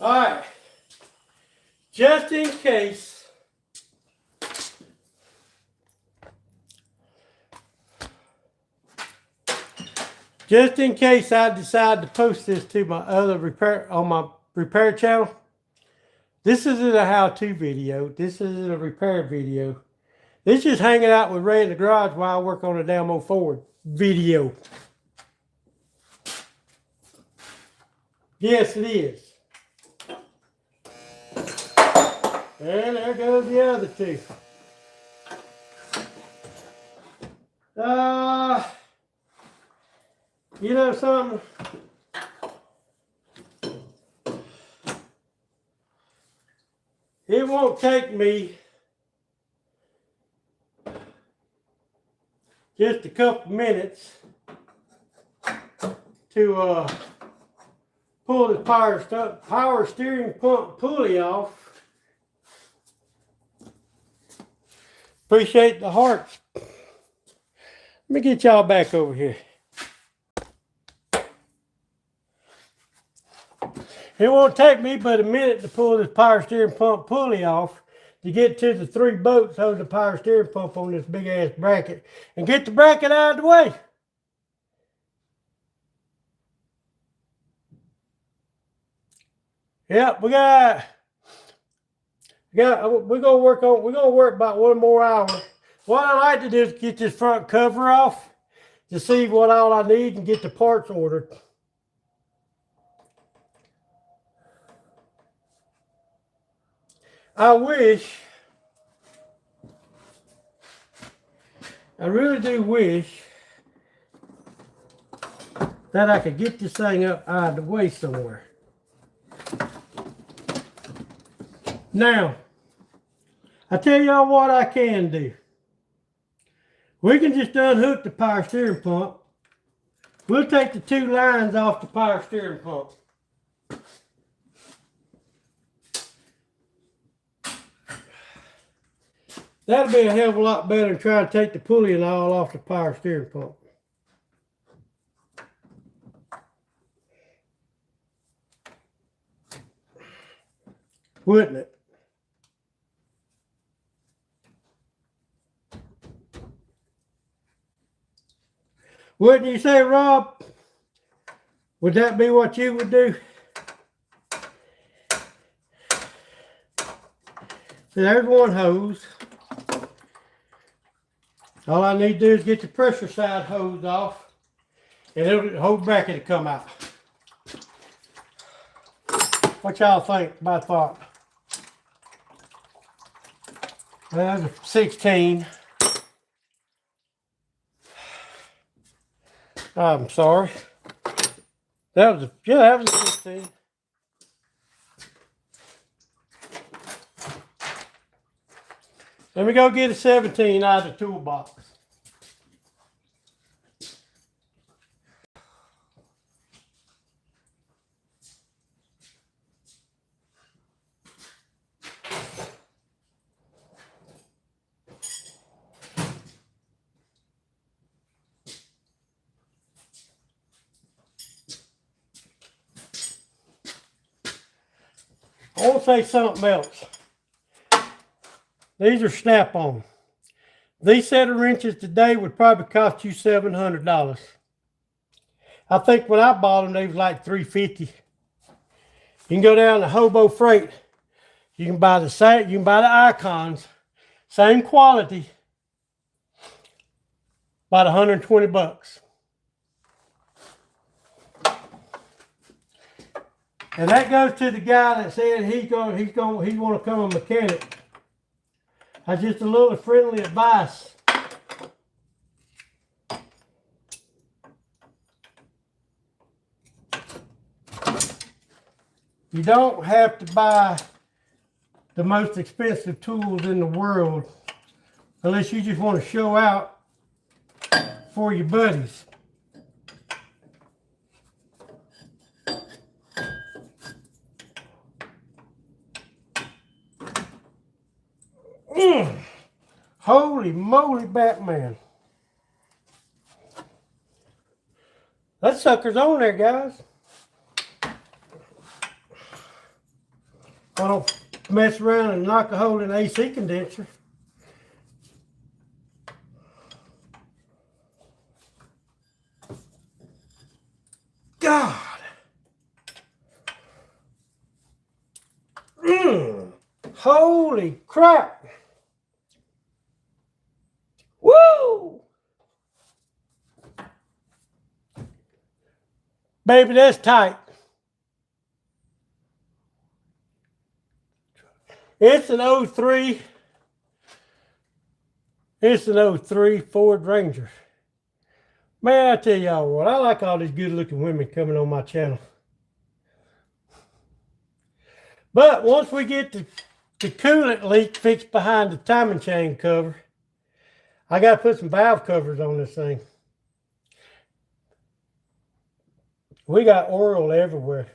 Alright. Just in case I decide to post this to my other repair channel, this isn't a how-to video. This isn't a repair video. This is just hanging out with Ray in the garage while I work on a damn old Ford video. Yes, it is. And there goes the other two. You know something? It won't take me just a couple minutes to pull the power steering pump pulley off. Appreciate the hearts. Let me get y'all back over here. It won't take me but a minute to pull this power steering pump pulley off to get to the 3 bolts holding the power steering pump on this big ass bracket and get the bracket out of the way. Yep, we're gonna work about 1 more hour. What I like to do is get this front cover off to see what all I need and get the parts ordered. I really do wish that I could get this thing up out of the way somewhere. Now, I tell y'all what I can do. We can just unhook the power steering pump. We'll take the 2 lines off the power steering pump. That'll be a hell of a lot better than trying to take the pulley and all off the power steering pump. Wouldn't it? Wouldn't you say, Rob? Would that be what you would do? So there's one hose. All I need to do is get the pressure side hose off, and the whole bracket will come out. What y'all think about that? Well, that's a 16. I'm sorry. That was a 16. Let me go get a 17 out of the toolbox. I want to say something else. These are snap-on. These set of wrenches today would probably cost you $700. I think when I bought them, they was like $350. You can go down to Hobo Freight. You can buy the Icons, same quality, about 120 bucks. And that goes to the guy that said he want to become a mechanic. That's just a little friendly advice. You don't have to buy the most expensive tools in the world unless you just want to show out for your buddies. Holy moly, Batman. That sucker's on there, guys. I don't mess around and knock a hole in the AC condenser. God. Holy crap. Woo! Baby, that's tight. It's an 03. It's an 03 Ford Ranger. Man, I tell y'all what, I like all these good looking women coming on my channel. But once we get the coolant leak fixed behind the timing chain cover, I got to put some valve covers on this thing. We got oil everywhere.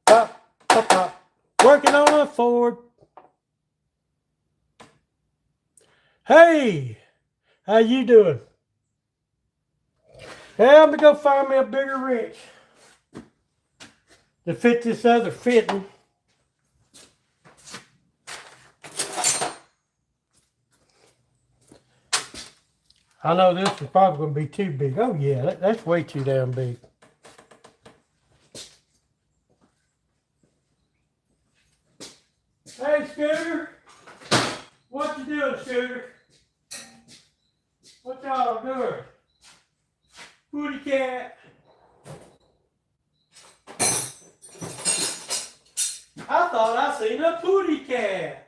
Pop, pop, pop. Working on a Ford. Hey, how you doing? Hey, I'm gonna go find me a bigger wrench to fit this other fitting. I know this is probably going to be too big. Oh yeah, that's way too damn big. Hey, Scooter. What you doing, Scooter? What y'all doing? Pooty cat. I thought I seen a pooty cat.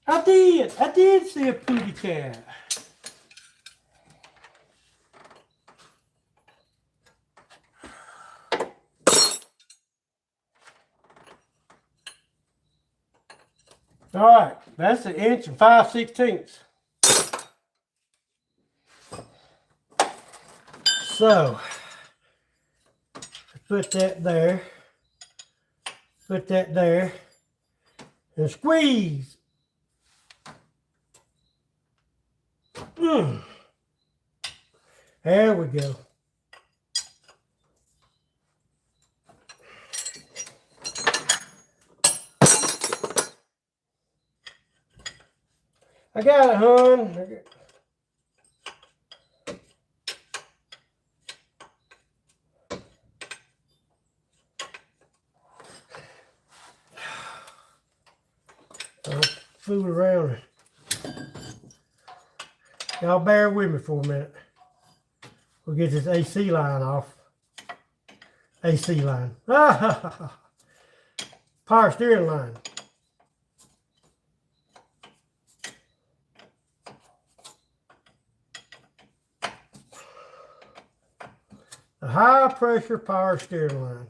I did see a pooty cat. All right, that's 1 inch and 5/16. So, put that there, put that there, and squeeze. There we go. I got it, hon. I'll fool around. Y'all bear with me for a minute. We'll get this AC line off. AC line. Power steering line. A high pressure power steering line.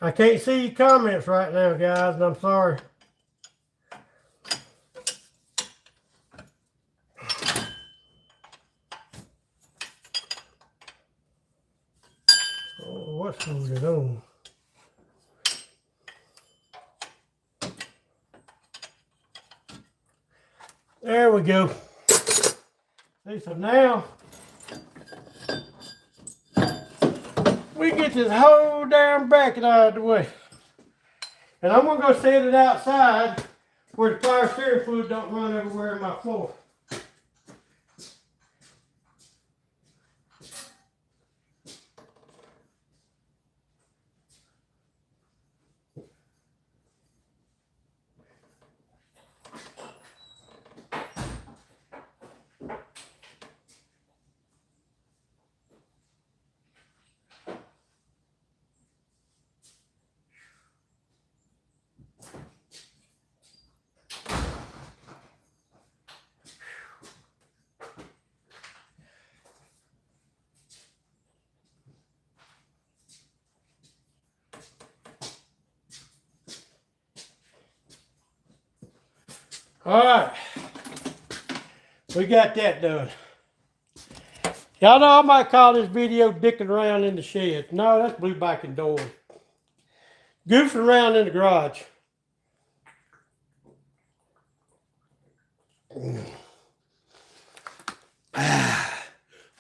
I can't see your comments right now, guys, and I'm sorry. Oh, what's going on? There we go. See, so now we get this whole damn bracket out of the way. And I'm gonna go set it outside where the power steering fluid don't run everywhere in my floor. All right. We got that done. Y'all know I might call this video dicking around in the shed. No, that's blue backing doors. Goofing around in the garage.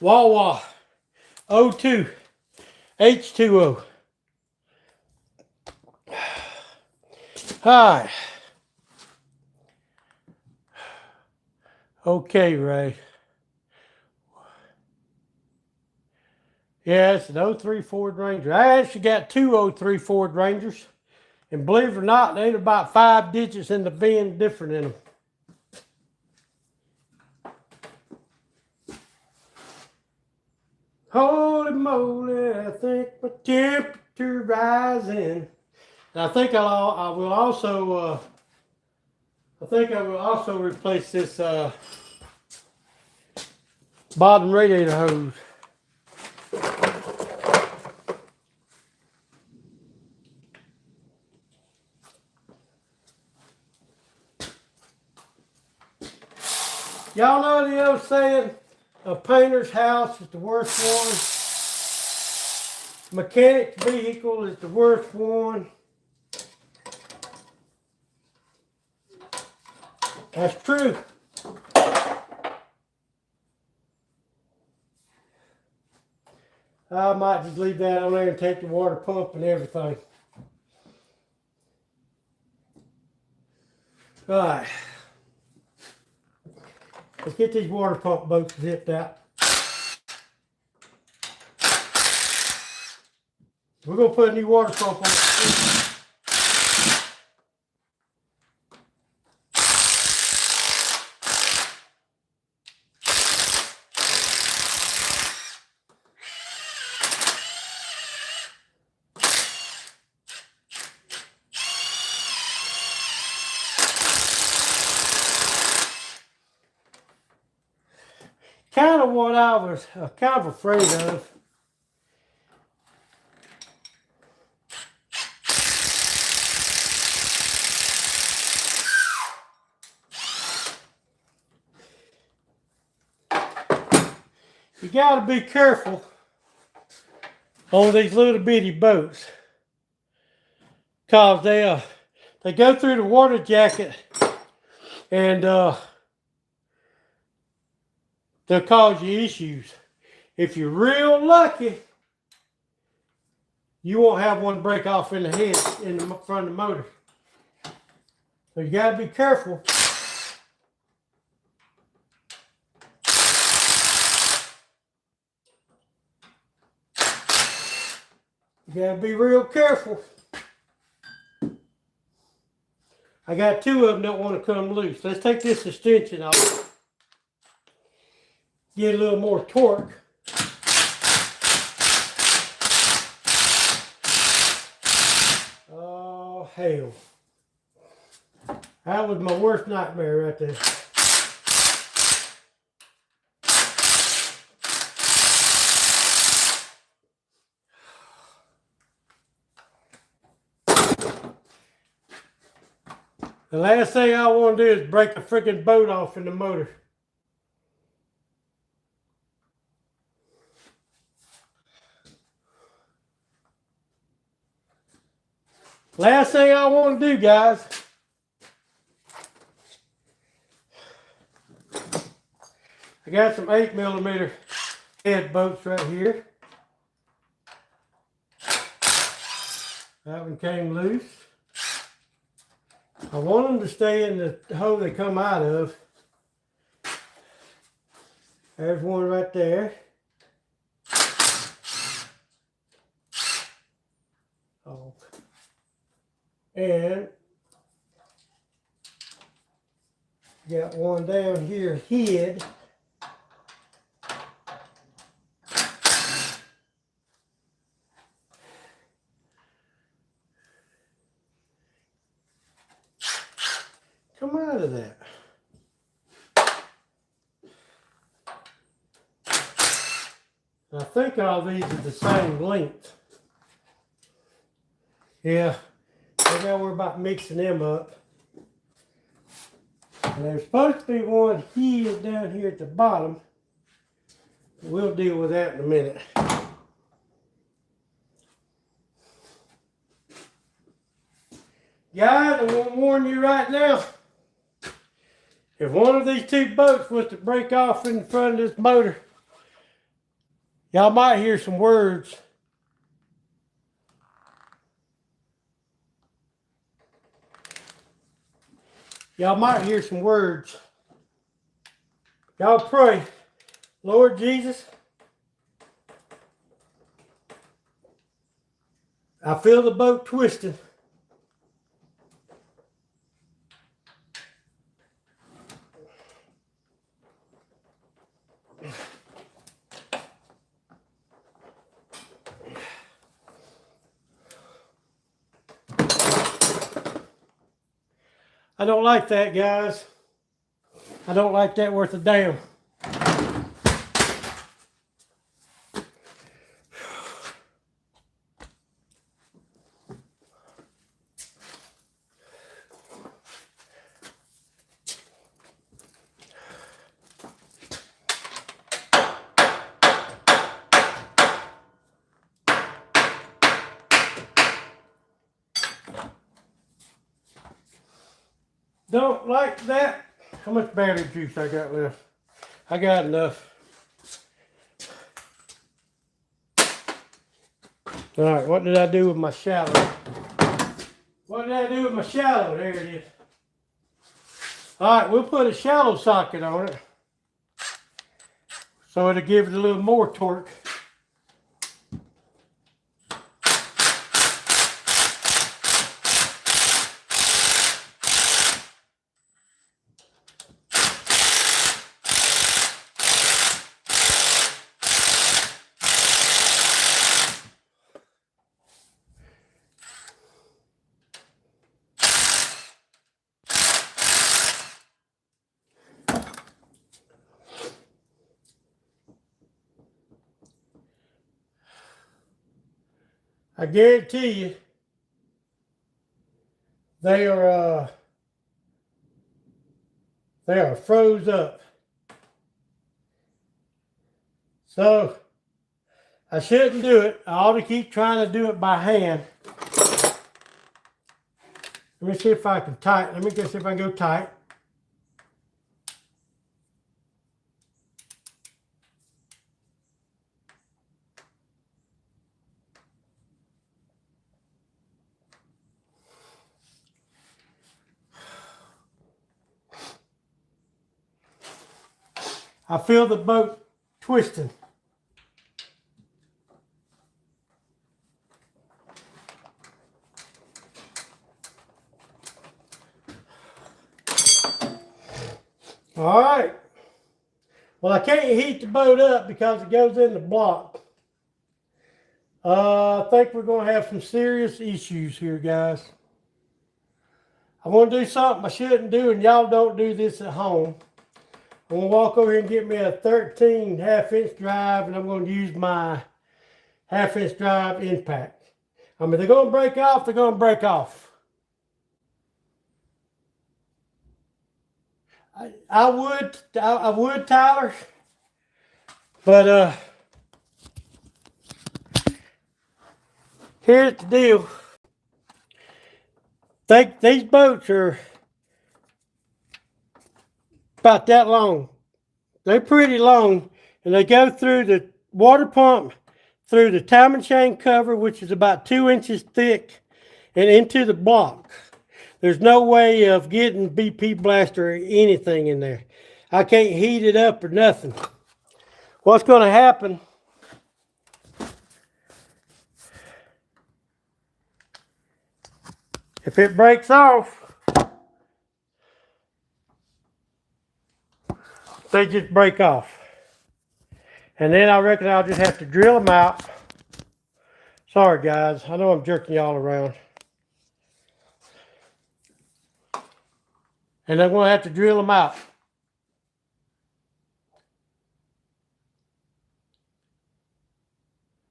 Wawa O2 H2O. Hi. Okay, Ray. Yeah, it's an 03 Ford Ranger. I actually got two 03 Ford Rangers. And believe it or not, they're about 5 digits in the VIN different in them. Holy moly, I think my temperature rising. And I think I will also replace this bottom radiator hose. Y'all know the old saying, a painter's house is the worst one. Mechanic's vehicle is the worst one. That's true. I might just leave that on there and take the water pump and everything. All right. Let's get these water pump bolts zipped out. We're going to put a new water pump on it. Kind of what I was kind of afraid of. You got to be careful on these little bitty boats, cause they go through the water jacket and they'll cause you issues. If you're real lucky, you won't have one break off in the head in the front of the motor. So you got to be careful. You got to be real careful. I got 2 of them that want to come loose. Let's take this extension off. Get a little more torque. Oh, hell. That was my worst nightmare right there. The last thing I want to do is break a freaking boat off in the motor. Last thing I want to do, guys, I got some 8mm head bolts right here. That one came loose. I want them to stay in the hole they come out of. There's one right there. Oh. And got one down here hid. Come out of that. I think all these are the same length. Yeah, I gotta worry about mixing them up. And there's supposed to be one heel down here at the bottom. We'll deal with that in a minute. Guys, I want to warn you right now. If one of these two boats was to break off in front of this motor, y'all might hear some words. Y'all might hear some words. Y'all pray, Lord Jesus, I feel the boat twisting. I don't like that, guys. I don't like that worth a damn. Don't like that. How much battery juice I got left? I got enough. All right, what did I do with my shallow? What did I do with my shallow? There it is. All right, we'll put a shallow socket on it, so it'll give it a little more torque. I guarantee you, they are froze up. So I shouldn't do it. I ought to keep trying to do it by hand. Let me see if I can tighten. Let me see if I can go tight. I feel the boat twisting. All right. Well, I can't heat the boat up because it goes in the block. I think we're going to have some serious issues here, guys. I'm going to do something I shouldn't do, and y'all don't do this at home. I'm going to walk over here and get me a 13 half-inch drive, and I'm going to use my half-inch drive impact. I mean, they're going to break off, they're going to break off. I would, Tyler, but here's the deal. These boats are about that long. They're pretty long, and they go through the water pump, through the timing chain cover, which is about 2 inches thick, and into the block. There's no way of getting BP blaster or anything in there. I can't heat it up or nothing. What's going to happen if it breaks off? They just break off. And then I reckon I'll just have to drill them out. Sorry guys, I know I'm jerking y'all around. And I'm going to have to drill them out.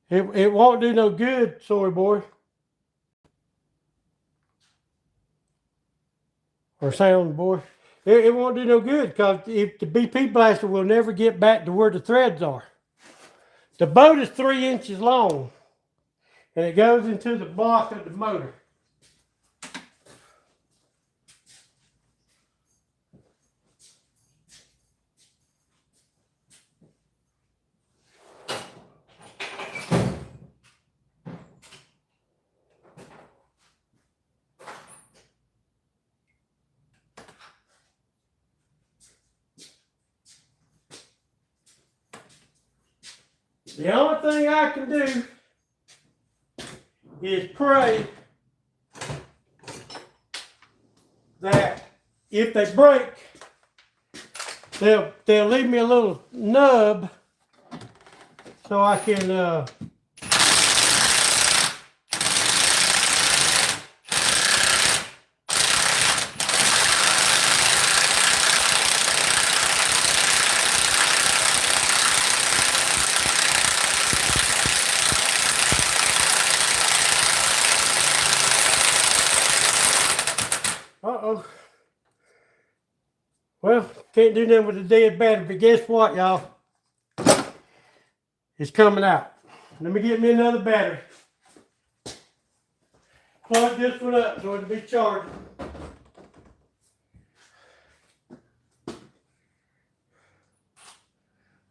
It won't do no good, sorry boy. Or sound boy. It won't do no good because if the BP blaster will never get back to where the threads are. The boat is 3 inches long and it goes into the block of the motor. The only thing I can do is pray that if they break, they'll leave me a little nub so I can uh-oh. Well, can't do nothing with the dead battery, but guess what, y'all? It's coming out. Let me get me another battery. Plug this one up so it'll be charged.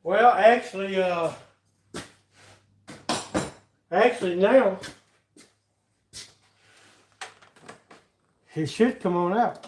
Well, actually now, it should come on out.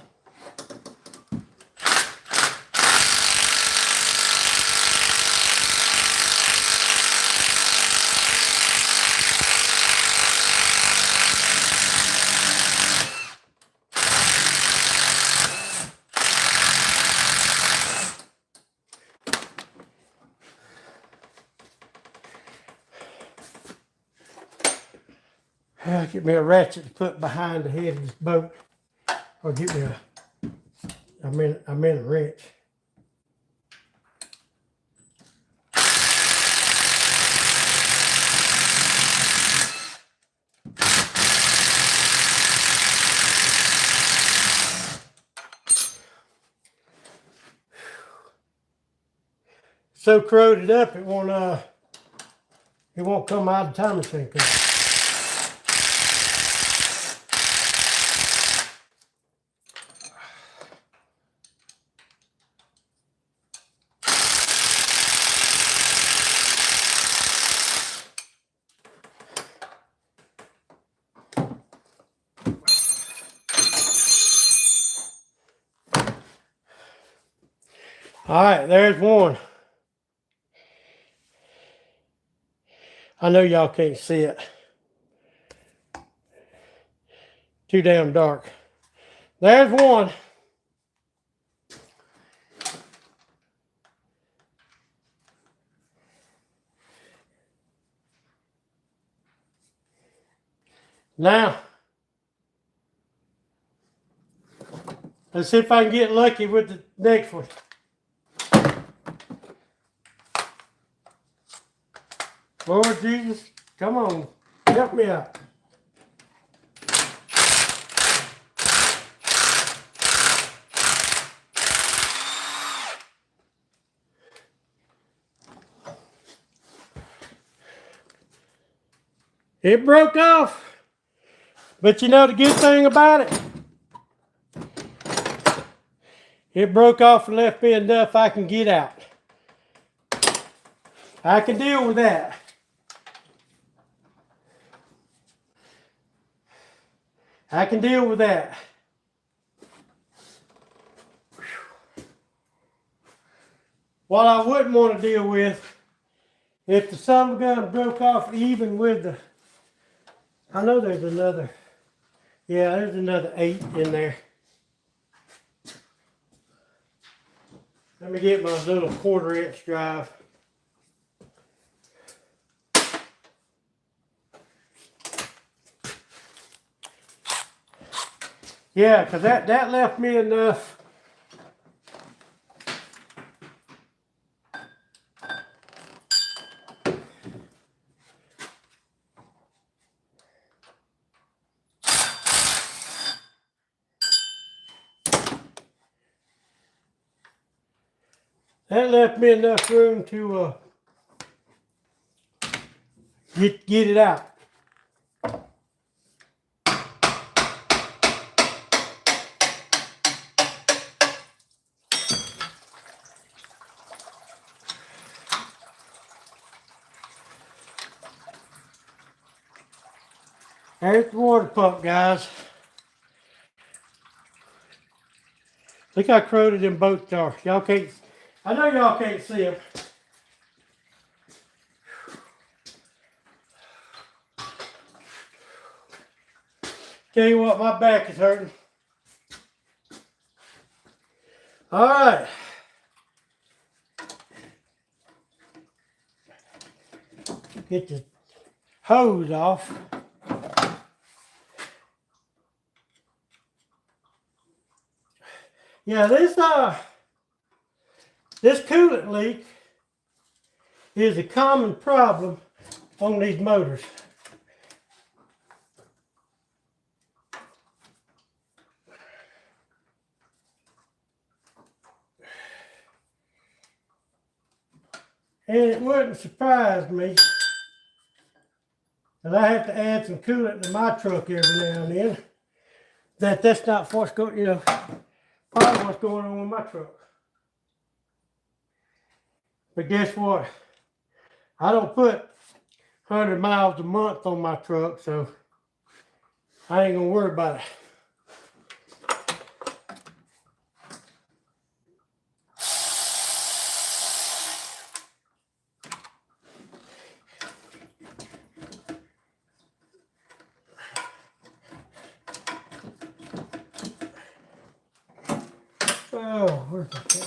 Get me a ratchet to put behind the head of this boat, or get me I'm in a wrench. So corroded up, it won't come out of the time machine. All right, there's one. I know y'all can't see it. Too damn dark. There's one. Now, let's see if I can get lucky with the next one. Lord Jesus, come on, help me out. It broke off. But you know the good thing about it? It broke off and left me enough I can get out. I can deal with that. I can deal with that. What I wouldn't want to deal with, if the son of a gun broke off even with the, I know there's another, yeah, there's another 8 in there. Let me get my little 1/4 inch drive. Yeah, because that left me enough. That left me enough room to get it out. There's the water pump, guys. Look how crowded them boats are. Y'all can't, I know y'all can't see them. Tell you what, my back is hurting. All right. Get the hose off. Yeah, this coolant leak is a common problem on these motors. And it wouldn't surprise me that I have to add some coolant to my truck every now and then. That's not what's going, probably what's going on with my truck. But guess what? I don't put 100 miles a month on my truck, so I ain't gonna worry about it. Oh, where's my cat?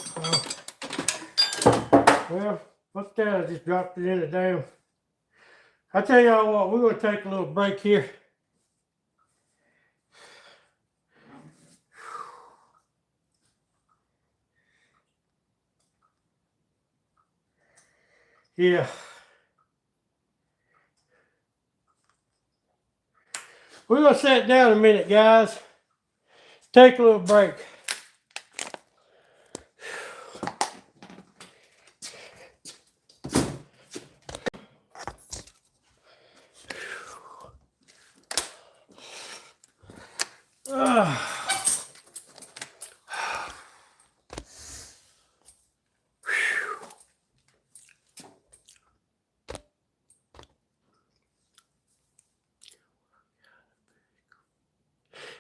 Well, what's that? I just dropped it in it down. I tell y'all what, we're going to take a little break here. Yeah. We're going to sit down a minute, guys. Take a little break.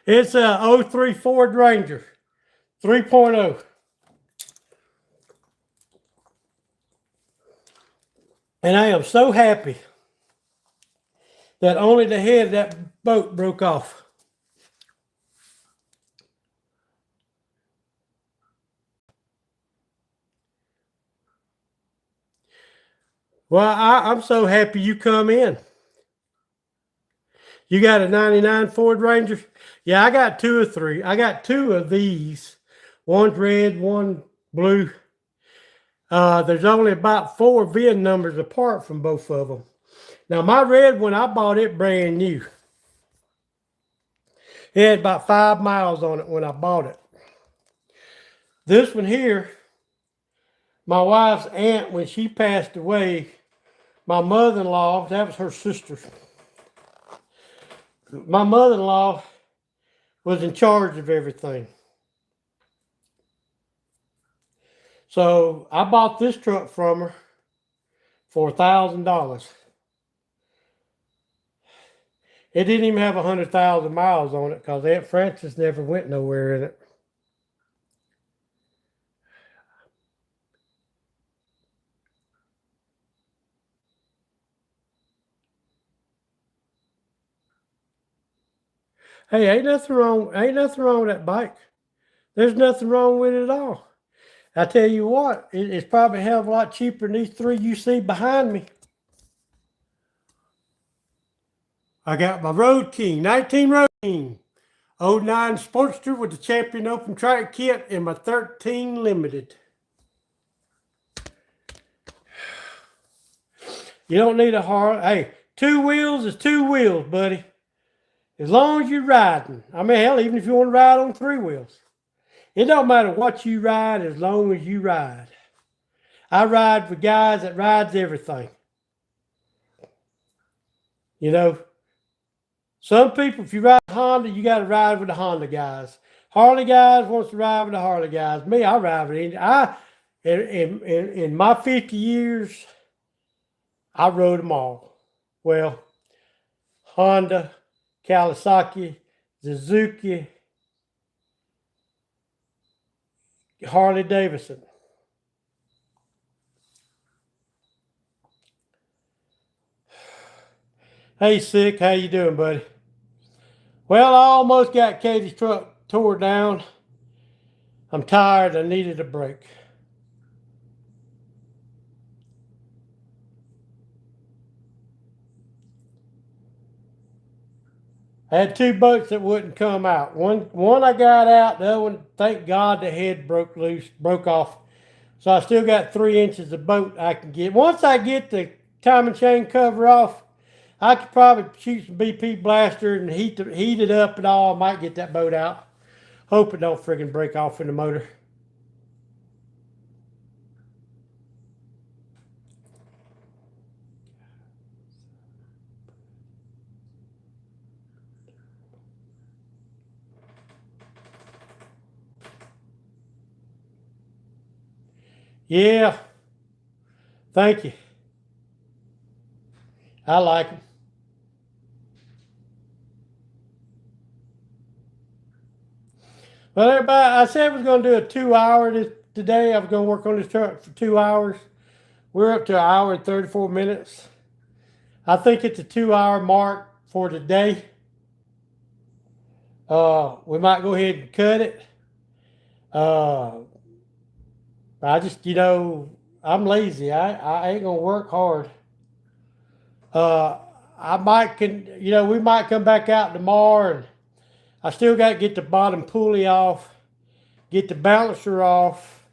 It's a 03 Ford Ranger 3.0. And I am so happy that only the head of that boat broke off. Well, I'm so happy you come in. You got a 99 Ford Ranger? Yeah, I got two or three. I got two of these. One's red, one blue. There's only about 4 VIN numbers apart from both of them. Now, my red one, I bought it brand new. It had about 5 miles on it when I bought it. This one here, my wife's aunt, when she passed away, my mother-in-law, that was her sister. My mother-in-law was in charge of everything. So I bought this truck from her for $1,000. It didn't even have 100,000 miles on it because Aunt Frances never went nowhere in it. Hey, ain't nothing wrong with that bike. There's nothing wrong with it at all. I tell you what, it's probably a hell of a lot cheaper than these 3 you see behind me. I got my Road King, 19 Road King, 09 Sportster with the Champion Open Track Kit and my 13 Limited. You don't need a Harley. Hey, 2 wheels is 2 wheels, buddy. As long as you're riding. I mean, hell, even if you want to ride on 3 wheels. It don't matter what you ride as long as you ride. I ride with guys that rides everything. You know, some people, if you ride Honda, you got to ride with the Honda guys. Harley guys wants to ride with the Harley guys. Me, I ride with any. In my 50 years, I rode them all. Well, Honda, Kawasaki, Suzuki, Harley Davidson. Hey, Sick, how you doing, buddy? Well, I almost got Katie's truck tore down. I'm tired. I needed a break. I had two boats that wouldn't come out. One I got out. The other one, thank God, the head broke off. So I still got 3 inches of boat I can get. Once I get the timing chain cover off, I could probably shoot some BP blaster and heat it up and all. I might get that boat out. Hope it don't friggin' break off in the motor. Yeah, thank you. I like them. Well, everybody, I said I was going to do a 2 hour today. I was going to work on this truck for 2 hours. We're up to 1 hour and 34 minutes. I think it's a 2 hour mark for today. We might go ahead and cut it. I just, I'm lazy. I ain't gonna work hard. We might come back out tomorrow, and I still got to get the bottom pulley off, get the balancer off.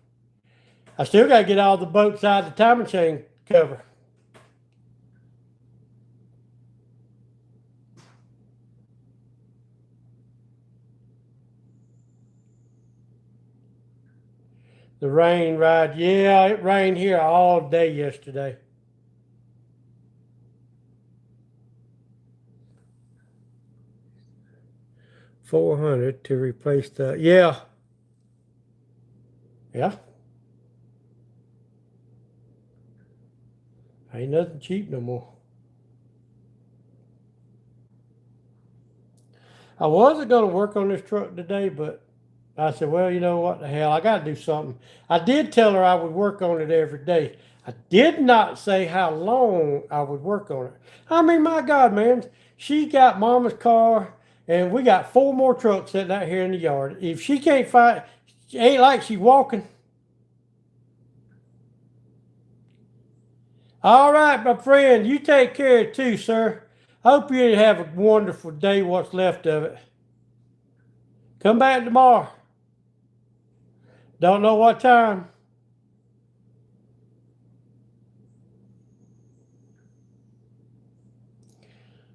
I still got to get all the bolts out of the timing chain cover. The rain ride, yeah, it rained here all day yesterday. $400 to replace the, yeah. Ain't nothing cheap no more. I wasn't going to work on this truck today, but I said, well, you know what the hell, I got to do something. I did tell her I would work on it every day. I did not say how long I would work on it. I mean, my God, man, she got mama's car, and we got 4 more trucks sitting out here in the yard. If she can't find, it ain't like she's walking. All right, my friend, you take care of it too, sir. Hope you have a wonderful day, what's left of it. Come back tomorrow. Don't know what time.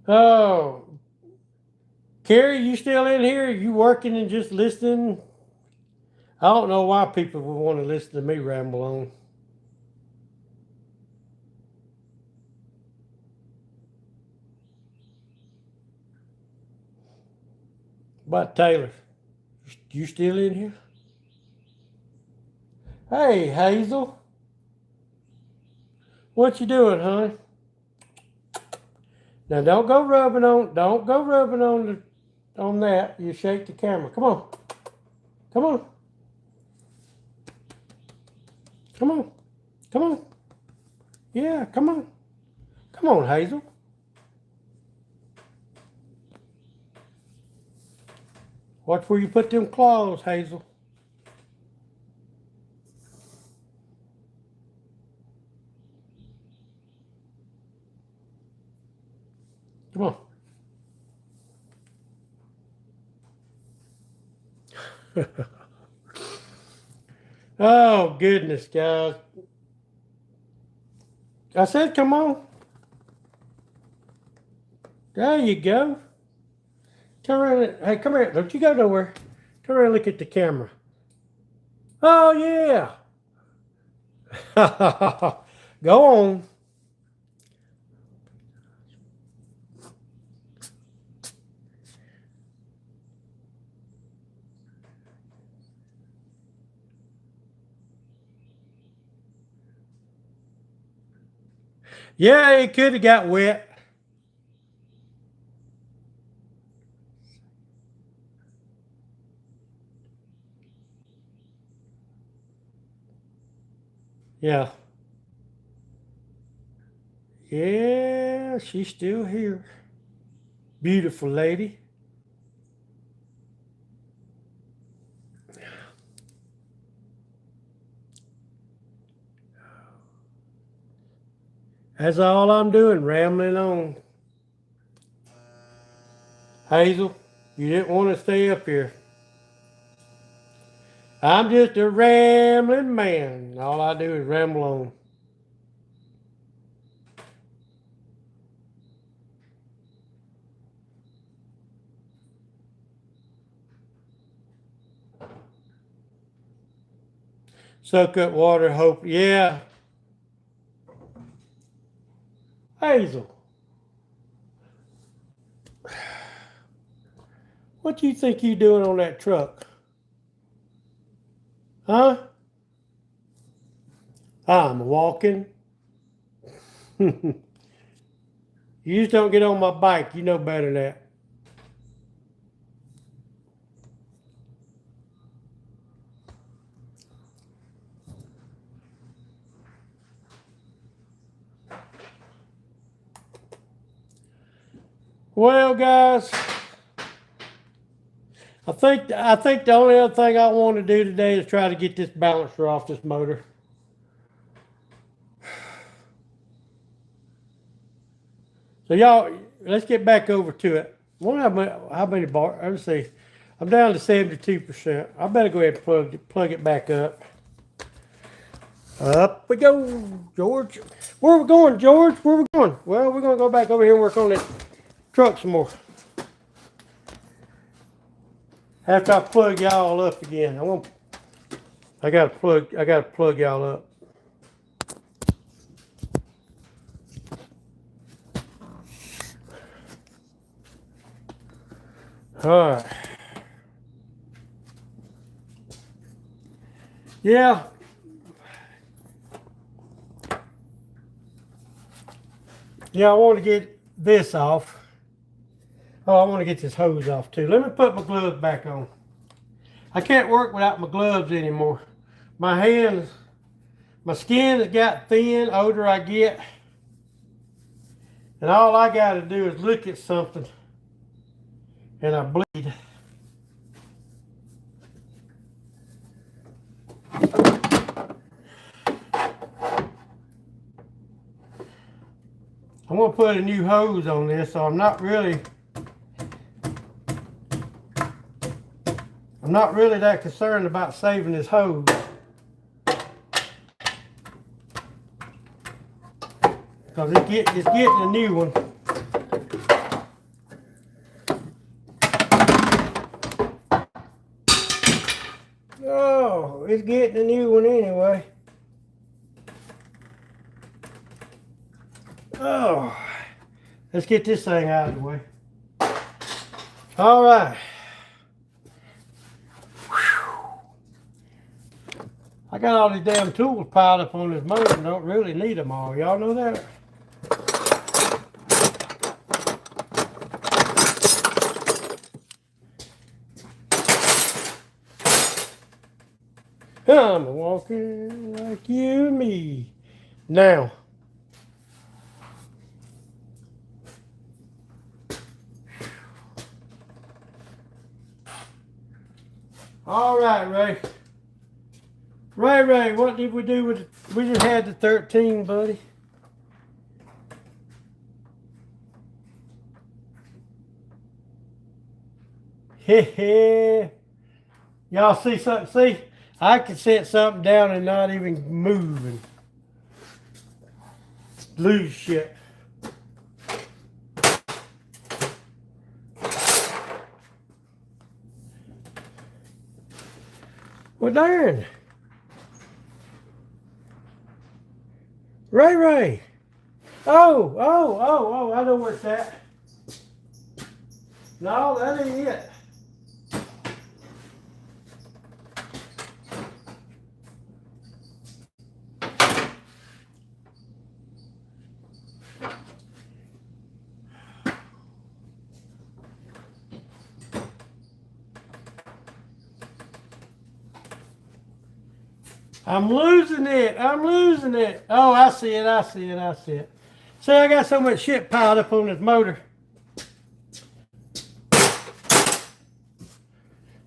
Oh, Carrie, you still in here? You working and just listening? I don't know why people would want to listen to me ramble on. But Taylor, you still in here? Hey, Hazel. What you doing, honey? Now don't go rubbing on that. You shake the camera. Come on. Come on. Come on. Come on. Yeah, come on. Come on, Hazel. Watch where you put them claws, Hazel. Come on. Oh, goodness, guys. I said, come on. There you go. Turn around. Hey, come here. Don't you go nowhere. Turn around and look at the camera. Oh, yeah. Go on. Yeah, it could have got wet. Yeah. Yeah, she's still here. Beautiful lady. That's all I'm doing, rambling on. Hazel, you didn't want to stay up here. I'm just a rambling man. All I do is ramble on. Soak up water, hope. Yeah. Hazel, what you think you doing on that truck? Huh? I'm walking. You just don't get on my bike. You know better than that. Well, guys, I think the only other thing I want to do today is try to get this balancer off this motor. So y'all, let's get back over to it. I wonder how many bar? Let's see. I'm down to 72%. I better go ahead and plug it back up. Up we go, George. Where are we going, George? Where are we going? Well, we're gonna go back over here and work on this truck some more. After I plug y'all up again, I gotta plug y'all up. All right. Yeah. Yeah, I want to get this off. Oh, I want to get this hose off too. Let me put my gloves back on. I can't work without my gloves anymore. My hands, my skin has got thin, older I get. And all I got to do is look at something and I bleed. I'm going to put a new hose on this, so I'm not really that concerned about saving this hose. Because it's getting a new one. Oh, it's getting a new one anyway. Oh, let's get this thing out of the way. All right. I got all these damn tools piled up on this motor and don't really need them all. Y'all know that? I'm walking like you and me. Now, all right, Ray. Ray, what did we do with we just had the 13, buddy. Heh. Y'all see something? See? I can set something down and not even move and lose shit. Well, darn. Ray Ray. Oh, I know where it's at. No, that ain't it. I'm losing it. I'm losing it. Oh, I see it. I see it. I see it. See, I got so much shit piled up on this motor.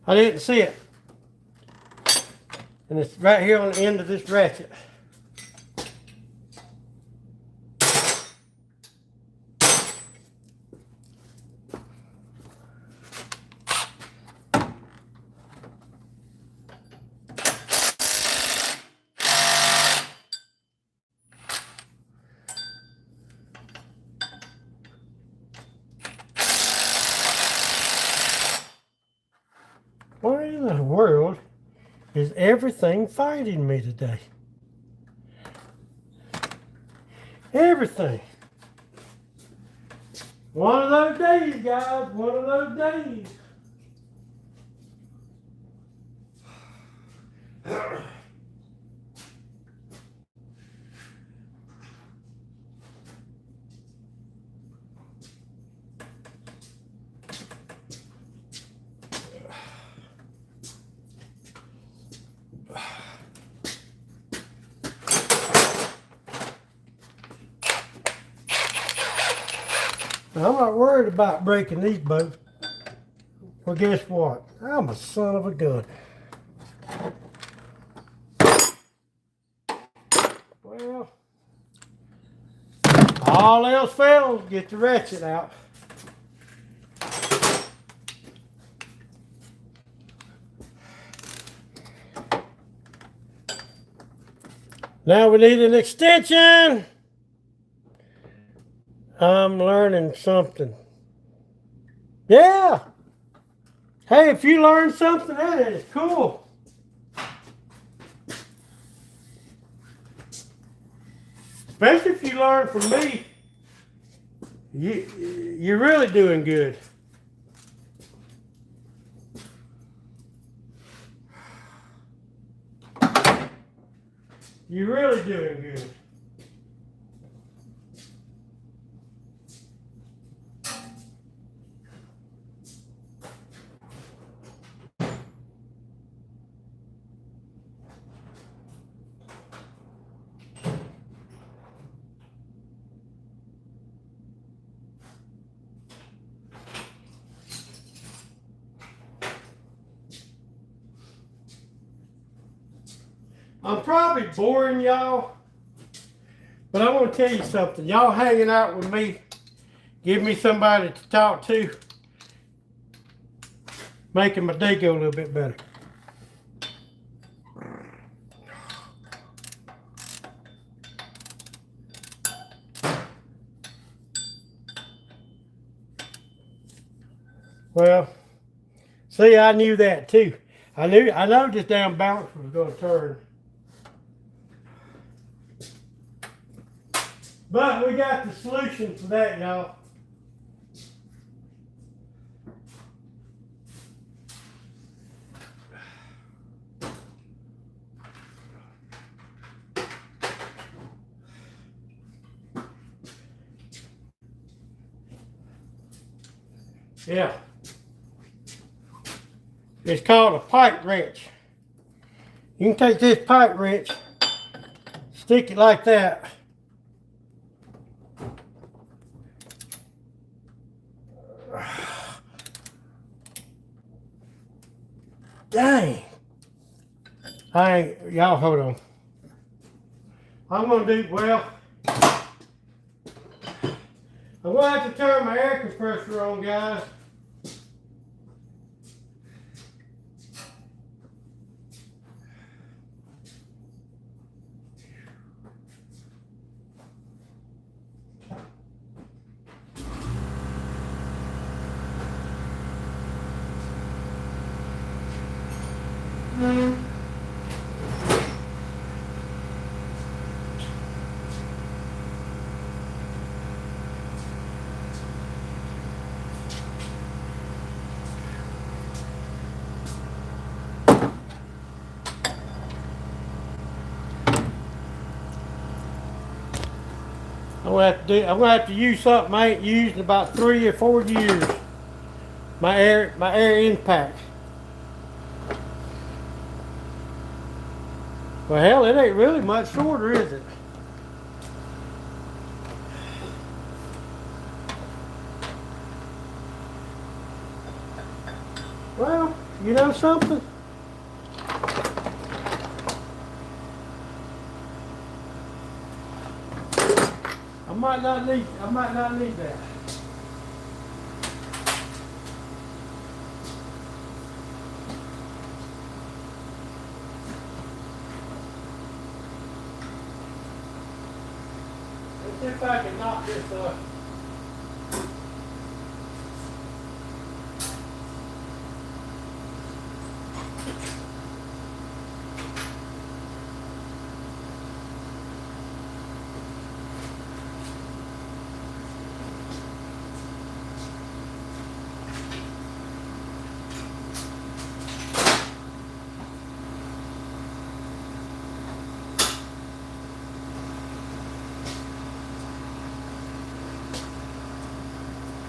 I didn't see it. And it's right here on the end of this ratchet. Why in the world is everything fighting me today? Everything. One of those days, guys. One of those days. I'm not worried about breaking these boats. Well, guess what? I'm a son of a gun. Well, all else fails, get the ratchet out. Now we need an extension. I'm learning something. Yeah. Hey, if you learn something, that is cool. Especially if you learn from me, you're really doing good. You're really doing good. I'm probably boring y'all, but I want to tell you something. Y'all hanging out with me, give me somebody to talk to, making my day go a little bit better. Well, see, I knew that too. I know this damn bounce was going to turn. But we got the solution for that, y'all. Yeah. It's called a pipe wrench. You can take this pipe wrench, stick it like that. Dang. Y'all hold on. I'm gonna do, well, I'm gonna have to turn my air compressor on, guys. I'm gonna have to use something I ain't used in about 3 or 4 years. My air impact. Well, hell, it ain't really much shorter, is it? Well, you know something? I might not need that. Let's see if I can knock this up.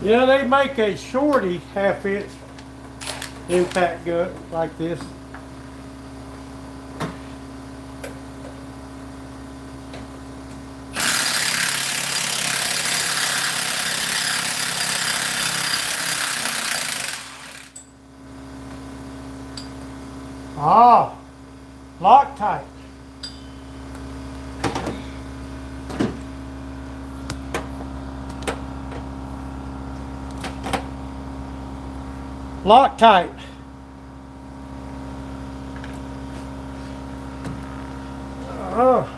You know, they make a shorty half-inch impact gut like this. Ah, Loctite. Loctite. Oh.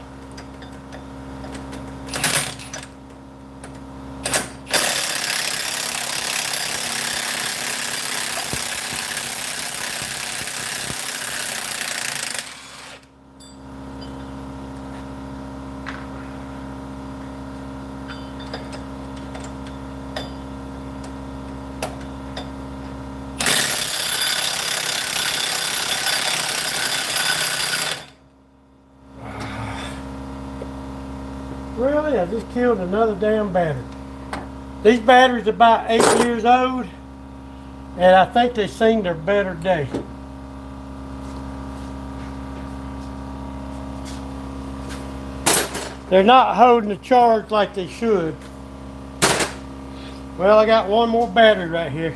Really? I just killed another damn battery. These batteries are about 8 years old, and I think they've seen their better day. They're not holding the charge like they should. Well, I got one more battery right here.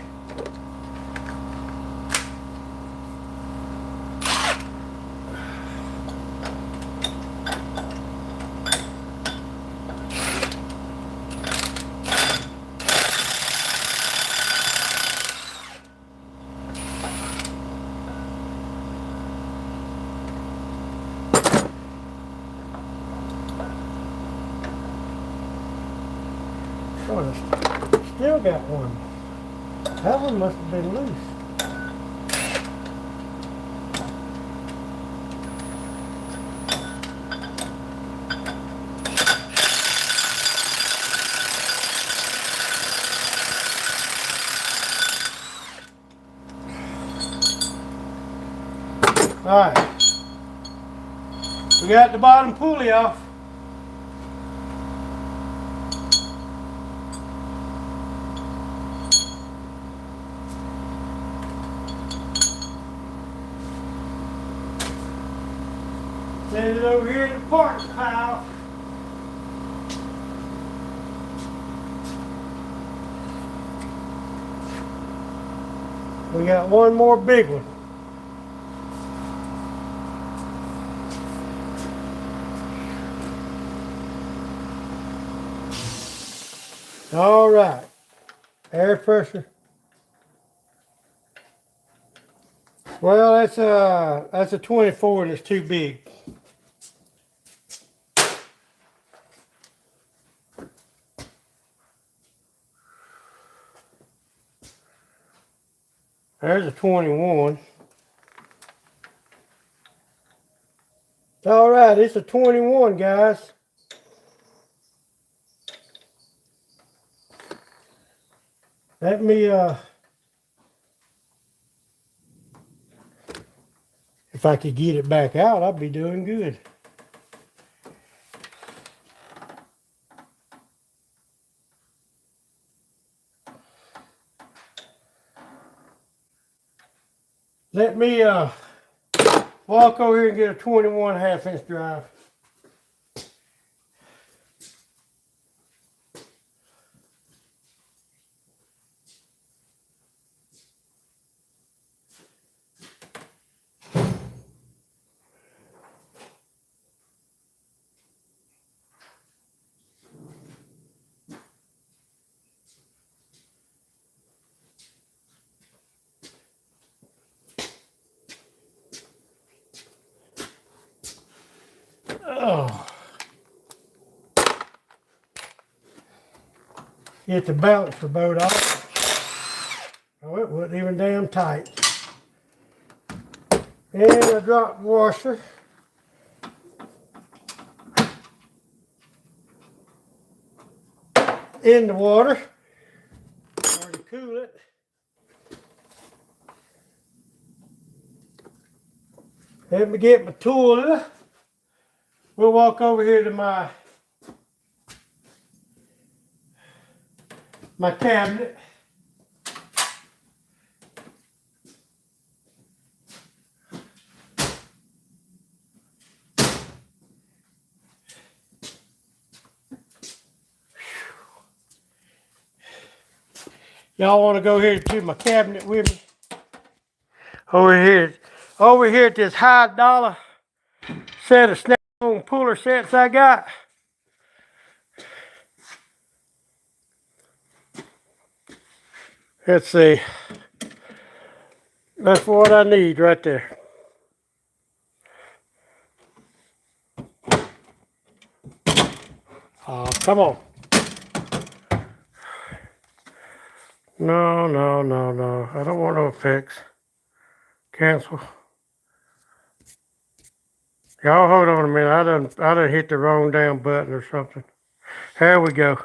Oh, I still got one. That one must have been loose. All right, we got the bottom pulley off. Send it over here to the parts pile. We got one more big one. All right, air pressure. Well, that's a 24 and it's too big. There's a 21. All right, it's a 21, guys. Let me, if I could get it back out, I'd be doing good. Let me walk over here and get a 21.5-inch drive. Oh. Get the balancer bolt off. Oh, it wasn't even damn tight. And a drop washer. In the water. Already cool it. Let me get my tool. We'll walk over here to my cabinet. Y'all want to go here to my cabinet with me? Over here at this high dollar set of snap-on puller sets I got. Let's see. That's what I need right there. Oh, come on. No, no, no, no. I don't want no effects. Cancel. Y'all hold on a minute. I done hit the wrong damn button or something. There we go.